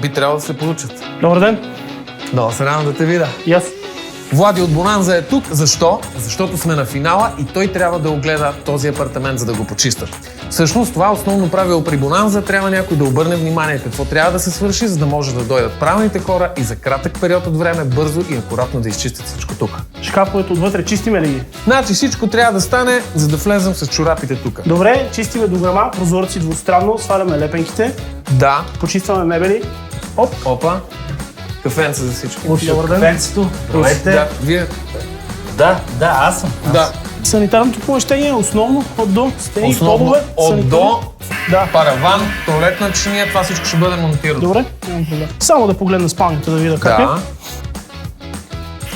Би трябвало да се получат. Добър ден. Много се радвам да те видя. И аз. Влади от Бонанза е тук. Защо? Защото сме на финала и той трябва да огледа този апартамент, за да го почистят. Всъщност това основно правило при Бонанза, трябва някой да обърне внимание какво трябва да се свърши, за да може да дойдат правилните хора и за кратък период от време бързо и акуратно да изчистят всичко тук. Шкафовете отвътре чистиме ли ги? Значи всичко трябва да стане, за да влезем с чорапите тук. Добре, чистиме дограма, прозорци двустранно, сваляме лепенките. Да. Почистваме мебели. Оп. Опа. Кафенца за всички. Добър ден. Кафенцето. Здравейте. Да, вие. Да, аз съм. Да. Санитарното помещение е основно от до стени, Основно подове. от до, Да. параван, туалетна чиния, това всичко ще бъде монтирано. Добре, нямам проблем. Само да погледна спалнята да видя как е. Да.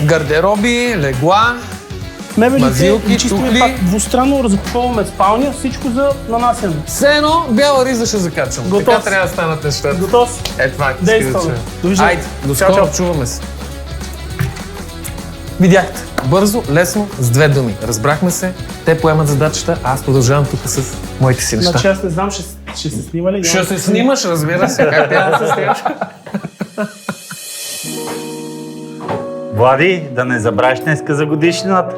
Гардероби, легла, Мебелите мазилки, чистиме тухли. пак двустранно, разпаковаме спалня, всичко за нанасяне. Все едно бяла риза ще закачам. Готов. Така трябва да станат нещата. Готов. Е, това е. Действаме. Довиждане. Айде, до Чао, скоро, чао. чуваме се. Видяхте. Бързо, лесно, с две думи. Разбрахме се, те поемат задачата, а аз продължавам тук с моите си неща. Значи аз не знам, ще се снима ли? Ще се снимаш, разбира се. Как трябва да се снимаш? Влади, да не забравиш днеска за годишнината.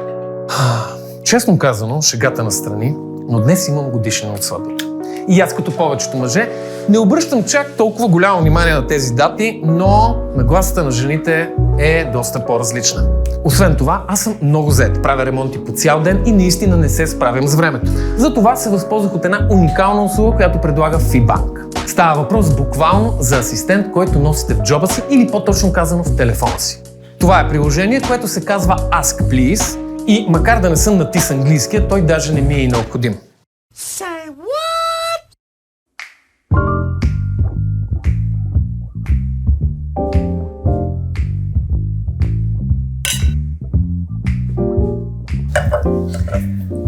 Честно казано, шегата настрани, но днес имам годишнина от сватбата. И аз като повечето мъже не обръщам чак толкова голямо внимание на тези дати, но нагласата на жените е доста по-различна. Освен това, аз съм много зает, правя ремонти по цял ден и наистина не се справям с времето. Затова се възползвах от една уникална услуга, която предлага FIBank. Става въпрос буквално за асистент, който носите в джоба си или по-точно казано в телефона си. Това е приложение, което се казва Ask Please и макар да не съм натис английския, той даже не ми е и необходим.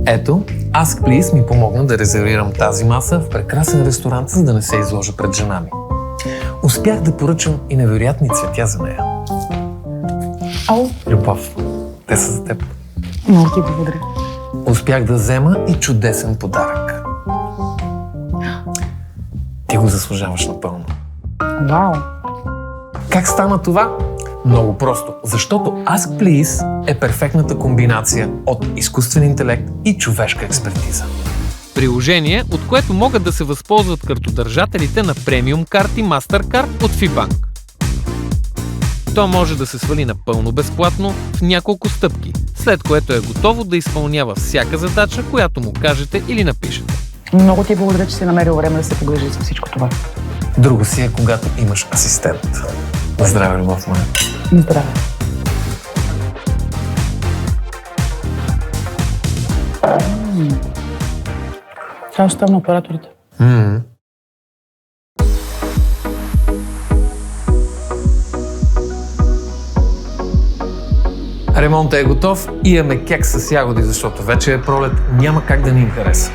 Ето, Ask Please ми помогна да резервирам тази маса в прекрасен ресторант, за да не се изложа пред жена ми. Успях да поръчам и невероятни цветя за нея. Ало? Любов, те са за теб. Много ти благодаря. Успях да взема и чудесен подарък. Ти го заслужаваш напълно. Вау! Как стана това? Много просто. Защото Ask Please е перфектната комбинация от изкуствен интелект и човешка експертиза. Приложение, от което могат да се възползват картодържателите на премиум карти MasterCard от FIBank. То може да се свали напълно безплатно в няколко стъпки, след което е готово да изпълнява всяка задача, която му кажете или напишете. Много ти благодаря, че си намерил време да се погрижи за всичко това. Друго си е, когато имаш асистент. Здраве, любов моя. Здраве. Това оставя на операторите. Ремонтът е готов и имаме кекс с ягоди, защото вече е пролет, няма как да ни им хареса.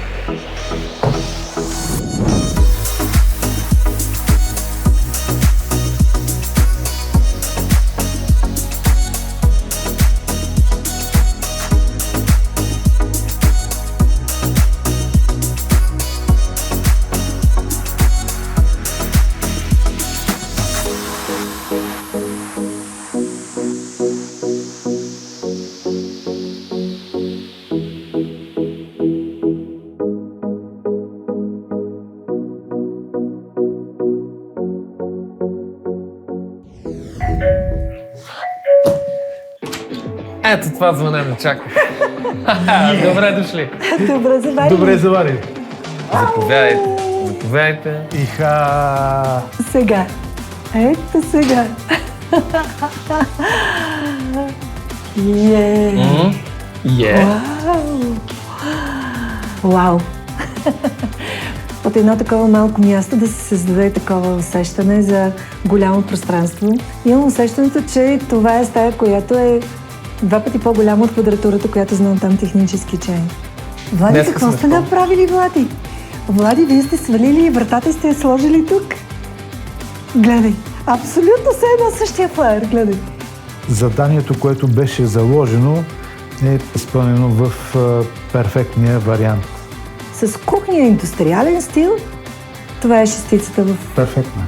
Ето това звънене чаках. Добре дошли. Добре заварили. Добре заварили. Заповядайте. Заповядайте. Иха. Сега. Ето сега. Вау! От едно такова малко място да се създаде такова усещане за голямо пространство. Имам усещането, че това е стая, която е 2 пъти по-голяма от квадратурата, която знам там технически, че е. Влади, какво сте направили, Влади? Влади, вие сте свалили вратата и сте я сложили тук. Гледай, абсолютно все едно същия флаер, гледай. Заданието, което беше заложено, е изпълнено в перфектния вариант. С кухния индустриален стил, това е шестицата в Перфектно.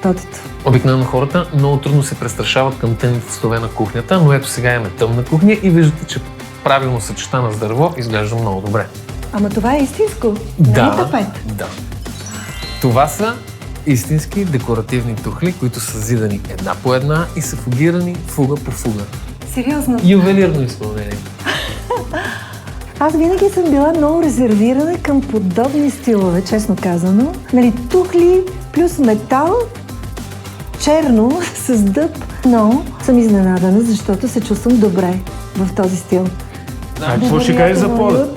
тотото. Обикновено хората много трудно се престрашават към тъмните стове на кухнята, но ето сега имаме тъмна кухня и виждате, че правилно съчетана с дърво изглежда много добре. Ама това е истинско, Да, не тапет. да. Това са истински декоративни тухли, които са зидани една по една и са фугирани фуга по фуга. Сериозно? Ювелирно изпълнение. Аз винаги съм била много резервирана към подобни стилове, честно казано. Нали, тухли плюс метал, черно, с дъб. Но съм изненадана, защото се чувствам добре в този стил. Какво ще кажеш за пода?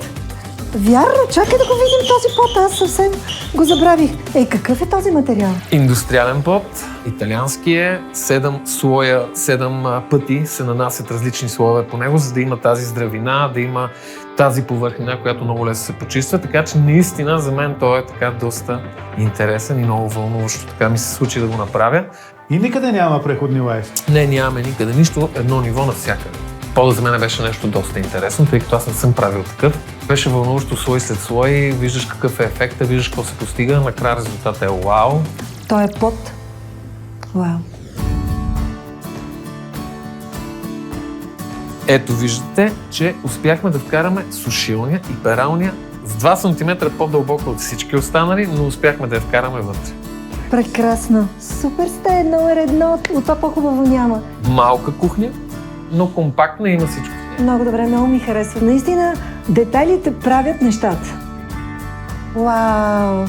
Вярно, чакай да го видим този пот, аз съвсем го забравих. Ей, какъв е този материал? Индустриален пот, италиански е, 7 слоя, 7 пъти се нанасят различни слоеве по него, за да има тази здравина, да има тази повърхнина, която много лесно се почиства, така че наистина за мен той е така доста интересен и много вълнуващо. Така ми се случи да го направя. И никъде няма преходни лайс? Не, нямаме никъде нищо, едно ниво навсякъде. Пода за мен беше нещо доста интересно, тъй като аз не съм правил такъв. Беше вълнуващо слой след слой, виждаш какъв е ефекта, виждаш какво се постига, накрая резултатът е вау. Той е пот. Вау. Ето виждате, че успяхме да вкараме сушилния и пералния с 2 см по-дълбоко от всички останали, но успяхме да я вкараме вътре. Прекрасно. Супер сте, номер 1. От това по-хубаво няма. Малка кухня, но компактна и има всичко. Много добре, много ми харесва. Наистина, детайлите правят нещата. Вау!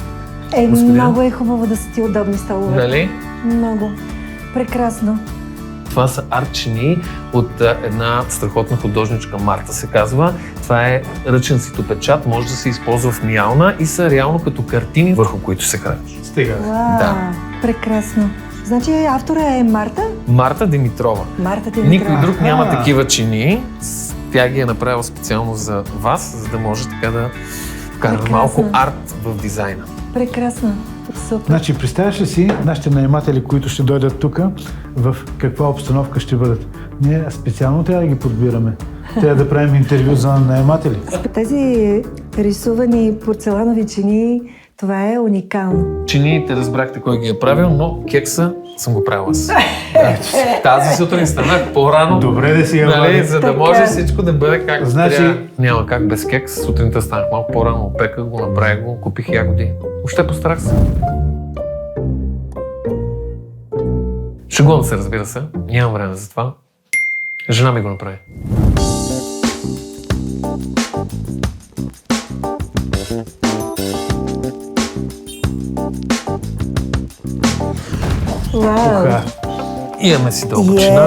Много е хубаво да са ти удобни столове. Нали? Много. Прекрасно. Това са арт-чинии от една страхотна художничка, Марта се казва. Това е ръчен ситопечат, може да се използва в миялна и са реално като картини, върху които се храниш. Стига. Вау, Да. Прекрасно. Значи автора е Марта? Марта Димитрова. Марта Димитрова. Никой друг няма такива чинии. Тя ги е направила специално за вас, за да може така да вкара малко арт в дизайна. Прекрасно. Супер. Значи, представяш ли си нашите наематели, които ще дойдат тук, в каква обстановка ще бъдат? Ние специално трябва да ги подбираме. Трябва да правим интервю за наематели. Тези рисувани порцеланови чини, Това е уникално. Чиниите разбрахте кой ги е правил, но кекса съм го правил аз. Тази сутрин станах по-рано. Добре да си я нали, вади. за да може всичко да бъде както Значи- трябва. Няма как без кекс. Сутринта станах малко по-рано, опеках го, направих го, купих ягоди. Въобще постарах се. Шегувам се, разбира се. Нямам време за това. Жена ми го направи. Вау! Имаме си дълбочина.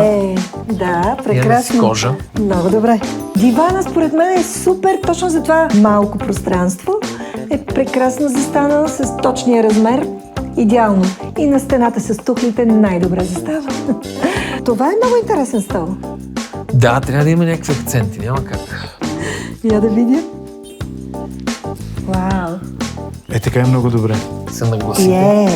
Да, Имаме си прекрасно. кожа. Много добре. Дивана според мен е супер, точно за това малко пространство. Е прекрасно застанал с точния размер. Идеално. И на стената с тухлите най-добре застава. Това е много интересен стол. Да, трябва да има някакви акценти, няма как. Я да видя. Вау! Така е много добре. Се нагласите.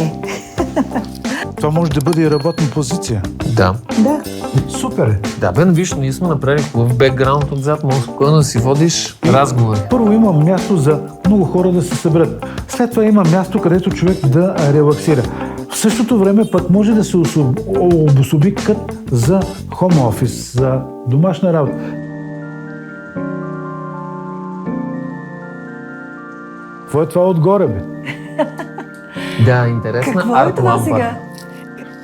Това може да бъде и работна позиция. Да. Да. Супер е. Да, бе, виж, ние сме направили хубав бекграунд отзад, може спокойно да си водиш разговори. Първо има място за много хора да се съберат. След това има място, където човек да релаксира. В същото време пък може да се обособи кът за home office, за домашна работа. Какво е това отгоре, бе? Да, интересна Какво е това арт-лампа. сега?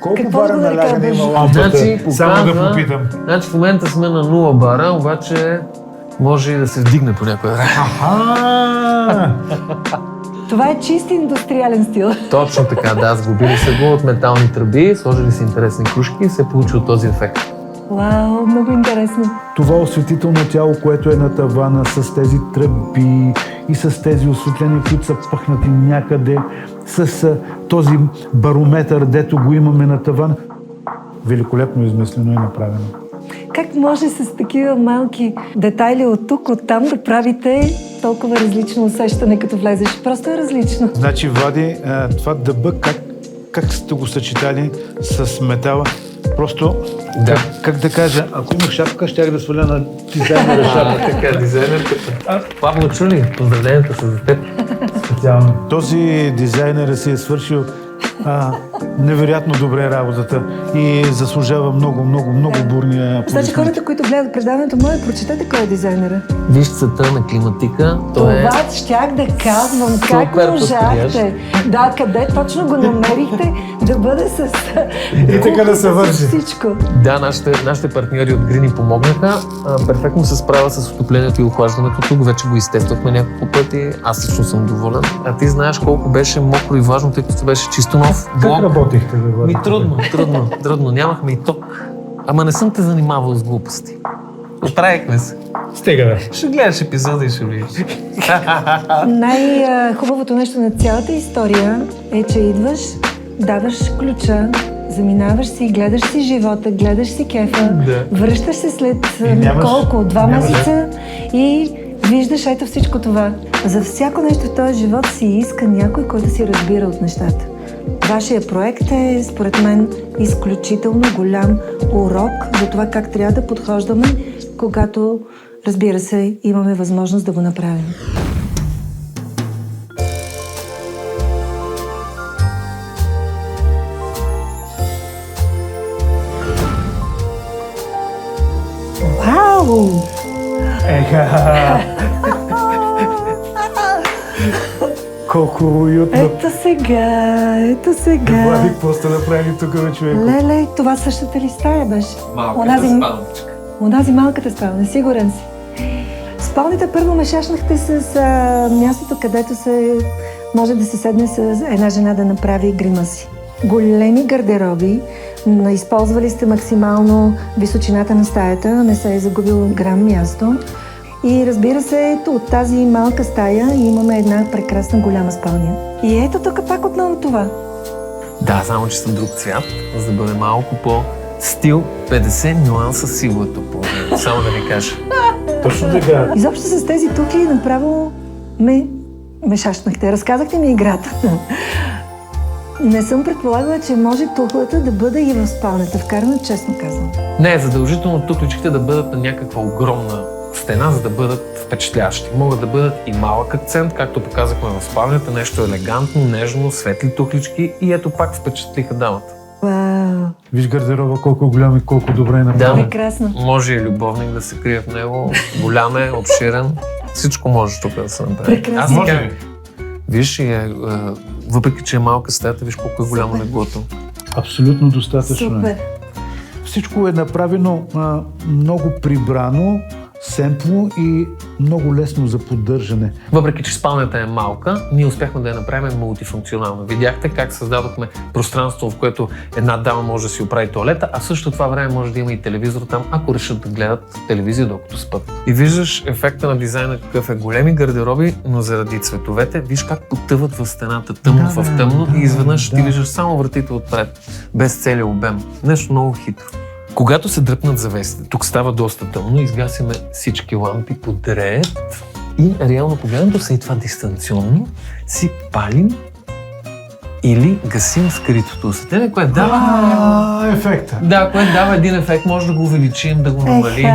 Колко Какво бара да наляга да кажеш? има лампата? Значи, Само да показва- попитам. Значи в момента сме на 0 бара, обаче може и да се вдигне по някой време. Това е чист индустриален стил. Точно така, да, сглобили се го от метални тръби, сложили си интересни кружки и се е получил този ефект. Вау, много интересно. Това осветително тяло, което е на тавана с тези тръби и с тези осветления, които са пъхнати някъде, с този барометър, дето го имаме на тавана. Великолепно измислено и направено. Как може с такива малки детайли от тук, от там да правите толкова различно усещане, като влезеш? Просто е различно. Значи, Влади, това дъба, как сте го съчетали с метала? Просто, Да. как да кажа, ако имах шапка, щях да сваля на дизайнера шапка. Така, дизайнерката. Павло, чули? Поздравленията са за теб. Специално. Този дизайнер си е свършил невероятно добре работата и заслужава много бурния Значи аплодисмент. хората, които гледат предаването, моля, прочетете кой е дизайнера. Виж цвета на климатика. Това е Това щях да казвам. Как супер можахте? подходящ. Да, къде точно го намерихте да бъде с... И така да се върши. Всичко. Да, нашите партньори от Грини помогнаха. Перфектно се справя с отоплението и охлаждането. Тук вече го изтествахме няколко пъти. Аз лично съм доволен. А ти знаеш колко беше мокро и влажно, тъй като беше чисто нов блок. Как работихте, бе, Влади? Трудно. Нямахме и ток. Ама не съм те занимавал с глупости. Оправихме се. Стига, бе. Ще гледаш епизода и ще видиш. Най-хубавото нещо на цялата история е, че идваш, даваш ключа, заминаваш си, гледаш си живота, гледаш си кефа, връщаш се след колко? 2 месеца и виждаш ето всичко това. За всяко нещо в този живот си иска някой, който си разбира от нещата. Вашия проект е, според мен, изключително голям урок за това как трябва да подхождаме, когато, разбира се, имаме възможност да го направим. Вау! Колко уютно. Ето сега. Влади, какво сте направили тук, бе, човек? Леле, това същата ли стая беше? Малката спалничка. Онази малката спалня, сигурен си. Спалните първо ме шашнахте с мястото, където може да се седне с една жена да направи грима си. Големи гардероби, използвали сте максимално височината на стаята, не се е загубил грам място. И разбира се, ето от тази малка стая имаме една прекрасна голяма спалня. И ето тук пак отново това. Да, само че съм друг цвят, за да бъде малко по-стил, 50 нюанса силата по само да ви кажа. Точно така. Изобщо с тези тухли направо ме шашнахте. Разказахте ми играта. Не съм предполагала, че може тухлата да бъде и в спалнята вкарана, честно казвам. Не е задължително тукличките да бъдат на някаква огромна стена, за да бъдат впечатляващи. Могат да бъдат и малък акцент, както показахме в спалнята, нещо елегантно, нежно, светли тухлички и ето пак впечатлиха дамата. Вау! Виж гардероба колко голям и колко добре е направен. Прекрасно. Може и любовник да се крие в него, голям е, обширен. Всичко може тук да се направи. Прекрасно. Аз така, виж, въпреки че е малка стаята, виж колко е голямо леглото. Абсолютно достатъчно Супер. е. Всичко е направено много прибрано, семпло и много лесно за поддържане. Въпреки че спалнята е малка, ние успяхме да я направим мултифункционална. Видяхте как създадохме пространство, в което една дама може да си оправи тоалета, а в същото това време може да има и телевизор там, ако решат да гледат телевизия докато спят. И виждаш ефекта на дизайна какъв е. Големи гардероби, но заради цветовете, виж как потъват в стената тъмно в тъмно и изведнъж ти виждаш само вратите отпред, без целия обем. Нещо много хитро. Когато се дръпнат завесите, тук става доста тъмно, изгасиме всички лампи подред и реално погледнато се и това дистанционно си палим или гасим скритото осветление, което дава... ефекта. Да, което дава един ефект, може да го увеличим, да го намалим.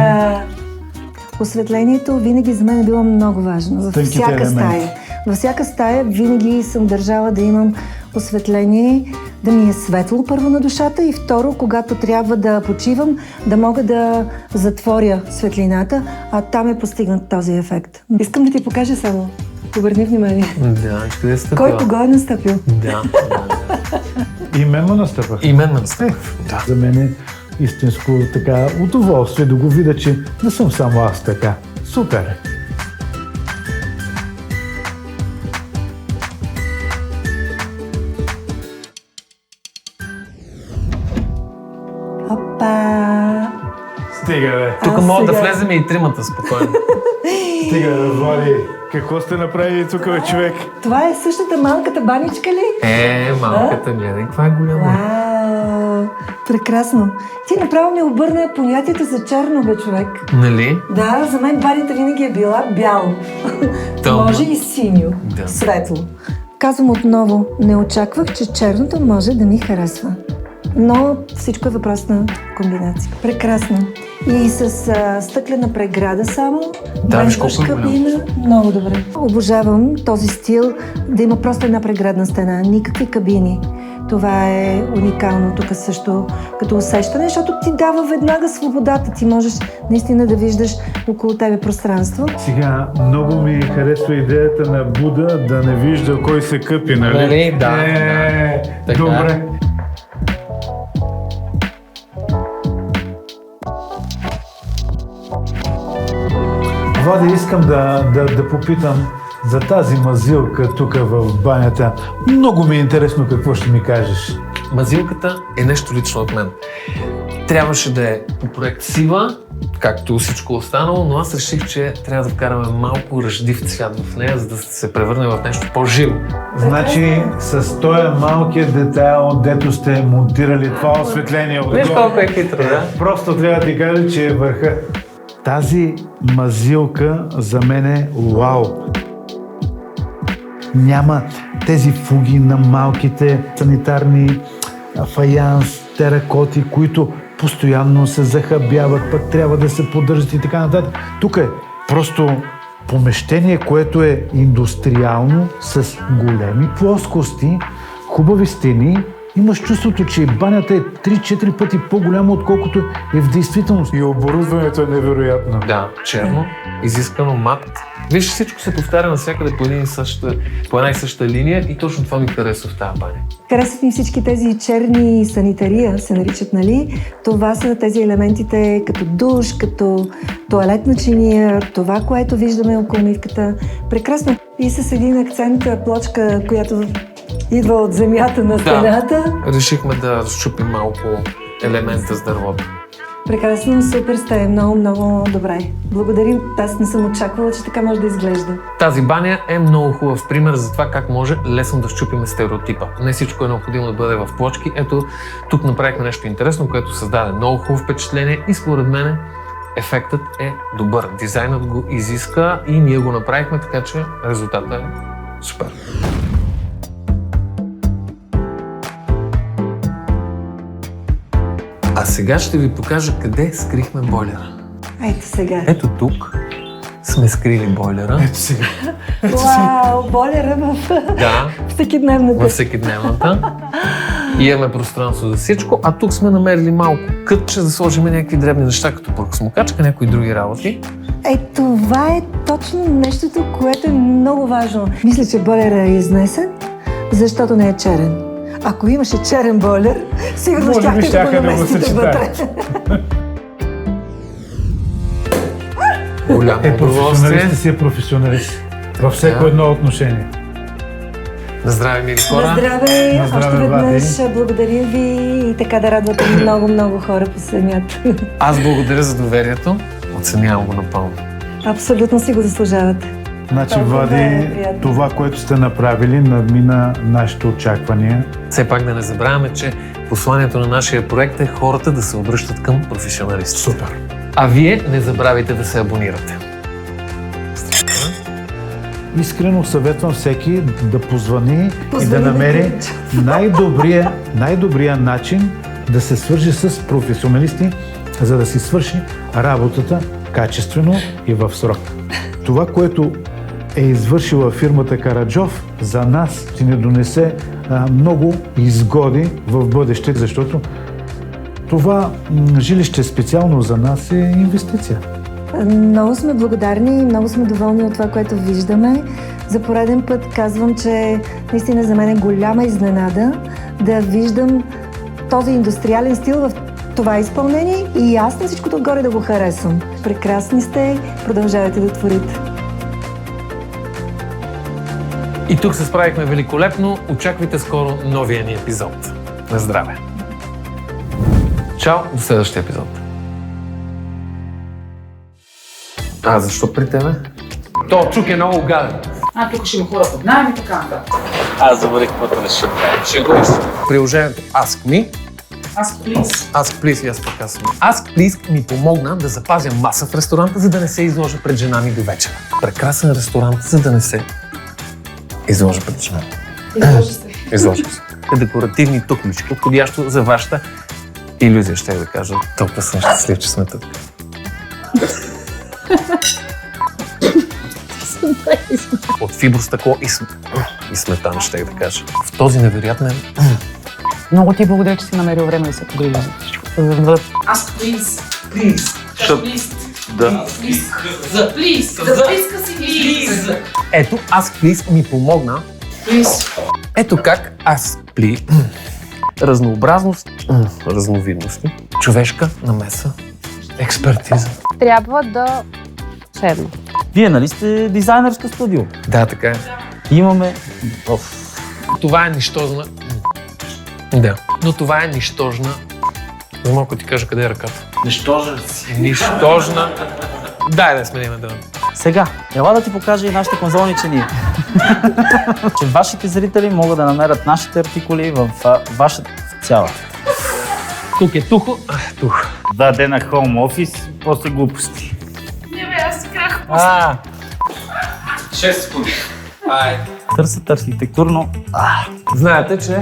Осветлението винаги за мен е било много важно. Във всяка стая. Във всяка стая винаги съм държала да имам осветление, да ми е светло първо на душата и второ, когато трябва да почивам, да мога да затворя светлината, а там е постигнат този ефект. Искам да ти покажа само. Обърни внимание. Да, къде е стъпила? Кой кого е настъпил? Да. И мен ме настъпах. И мен ме настъпах. Да. За мен е истинско така удоволствие да го видя, че не съм само аз така. Супер! Опа! Стига, бе! Тук могат да влезем и тримата спокойно. Стига, бе, Влади! Какво сте направили тук, бе, човек? Това е същата малката баничка ли? Малката, гледай, каква е голяма. Вау! Прекрасно! Ти направо ми обърна понятието за черно, бе, човек. Нали? Да, за мен банята винаги е била бяло. Тъмно. Може и синьо, Да. светло. Казвам отново, не очаквах, че черното може да ми харесва. Но всичко е въпрос на комбинация. Прекрасно. И с стъклена преграда само, Да, без виж колко е кабина. Много добре. Обожавам този стил да има просто една преградна стена, никакви кабини. Това е уникално тук също като усещане, защото ти дава веднага свободата. Ти можеш наистина да виждаш около тебе пространство. Сега, много ми харесва идеята на Буда да не вижда кой се къпи, нали? Нали? Да. Така. Добре. Влади, искам да попитам за тази мазилка тук в банята. Много ми е интересно какво ще ми кажеш. Мазилката е нещо лично от мен. Трябваше да е по проект сива, както всичко останало, но аз реших, че трябва да вкараме малко ръждив цвят в нея, за да се превърне в нещо по-живо. Значи с този малкият детайл, дето сте монтирали това осветление отгоре. Виж колко е хитро, да? Просто трябва да ти кажа, че е върха. Тази мазилка за мен е вау. Няма тези фуги на малките санитарни фаянс, теракоти, които постоянно се захабяват, пък трябва да се поддържат и така нататък. Тук е просто помещение, което е индустриално, с големи плоскости, хубави стени. Имаш чувството, че банята е 3-4 пъти по-голяма, отколкото е в действителност. И оборудването е невероятно. Да, черно, изискано, мат. Виж, всичко се повтаря навсякъде по една и съща линия и точно това ми харесва в тази баня. Харесват ми всички тези черни санитария, се наричат, нали? Това са тези елементите като душ, като тоалетна чиния, това, което виждаме около мивката. Прекрасно. И с един акцент плочка, която идва от земята на стената. Да, решихме да разчупим малко елемента с дървото. Прекрасно, супер сте, много добре. Благодарим, аз не съм очаквала, че така може да изглежда. Тази баня е много хубав пример за това как може лесно да счупим стереотипа. Не всичко е необходимо да бъде в плочки. Ето, тук направихме нещо интересно, което създаде много хубаво впечатление и според мен ефектът е добър. Дизайнът го изиска и ние го направихме, така че резултатът е супер. А сега ще ви покажа къде скрихме бойлера. Ето сега. Ето тук сме скрили бойлера. Ето сега. Вау, бойлера Да, всекидневната. във всекидневната. И имаме пространство за всичко, а тук сме намерили малко кътче да сложим някакви дребни неща, като пръкосмокачка, някои други работи. Това е точно нещото, което е много важно. Мисля, че бойлера е изнесен, защото не е черен. Ако имаше черен бойлер, сигурно щяхте да го наместите вътре. Голямо удоволствие. Професионалист си е професионалист. Във всяко едно отношение. На здраве, мили хора. На здраве, На здраве, още веднъж Влади. благодаря ви и така да радвате много хора по света. Аз благодаря за доверието. Оценявам го напълно. Абсолютно си го заслужавате. Значи, Толкова Влади, е приятно. това, което сте направили, надмина нашите очаквания. Все пак да не забравяме, че посланието на нашия проект е хората да се обръщат към професионалисти. Супер. А вие не забравяйте да се абонирате. Искрено съветвам всеки да позвани и Позвани да да намери клича. най-добрия начин да се свържи с професионалисти, за да си свърши работата качествено и в срок. Това, което е извършила фирмата Караджов, за нас ще ни донесе много изгоди в бъдеще, защото това жилище специално за нас е инвестиция. Много сме благодарни и много сме доволни от това, което виждаме. За пореден път казвам, че наистина за мен е голяма изненада да виждам този индустриален стил в това изпълнение и аз на всичкото отгоре да го харесвам. Прекрасни сте, продължавайте да творите. И тук се справихме великолепно. Очаквайте скоро новия ни епизод. На здраве! Чао, до следващия епизод. Защо при тебе? То чук е много гаден. Тук ще има хора под найем и така нататък. Аз забравих каквото нещо. Приложението Ask Me. Ask please. И аз пък аз съм. Ask Please ми помогна да запазя маса в ресторанта, за да не се изложа пред жена ми до вечера. Прекрасен ресторант, за да не се изложа пред жена. Изложа се. Декоративни тухлички, подходящо за вашата илюзия, ще да кажа. Толкова съм щастлив, че сме тук. От фибростъкло и сметана, ще да кажа. В този невероятен... Много ти благодаря, че си намерил време да се погрижиш за всичко. Ask please. Записка си please. Ето, Ask Please ми помогна. Ето как Ask Please. Разнообразност, разновидности, човешка намеса, експертиза. Трябва да седна. Вие нали сте дизайнерско студио? Да, така е. Имаме... Това е нищожна... Да, но това е нищожна... За малко ти кажа къде е ръката. Нищожен си. Нищожна... Дай да сменим да. Сега, ела да ти покажа и нашите конзолни чини. Че вашите зрители могат да намерят нашите артикули в вашата цяла. Тук е тухо. Тухо. 2 дена хоум офис, после глупости. Аз си крах. 6 секунди. Търсят архитектурно. Знаете, че...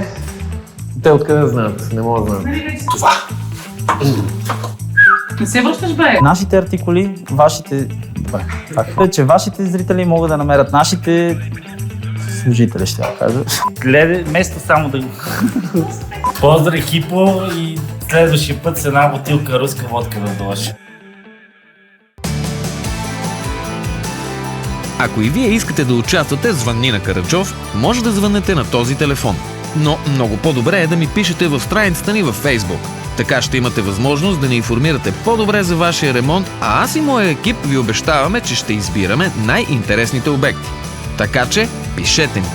Те откъде знаят? Не могат да знаят. Това. Не се връщаш, бе. Нашите артикули, вашите... Добре, факт е, че вашите зрители могат да намерят нашите служители, ще я кажа. Гледай, вместо само да го... Поздрави, Хипо, и следващия път с една бутилка руска водка да дойдеш. Ако и вие искате да участвате с Звънни Караджов, може да звънете на този телефон. Но много по-добре е да ми пишете в страницата ни във Facebook. Така ще имате възможност да ни информирате по-добре за вашия ремонт, а аз и моя екип ви обещаваме, че ще избираме най-интересните обекти. Така че, пишете ми!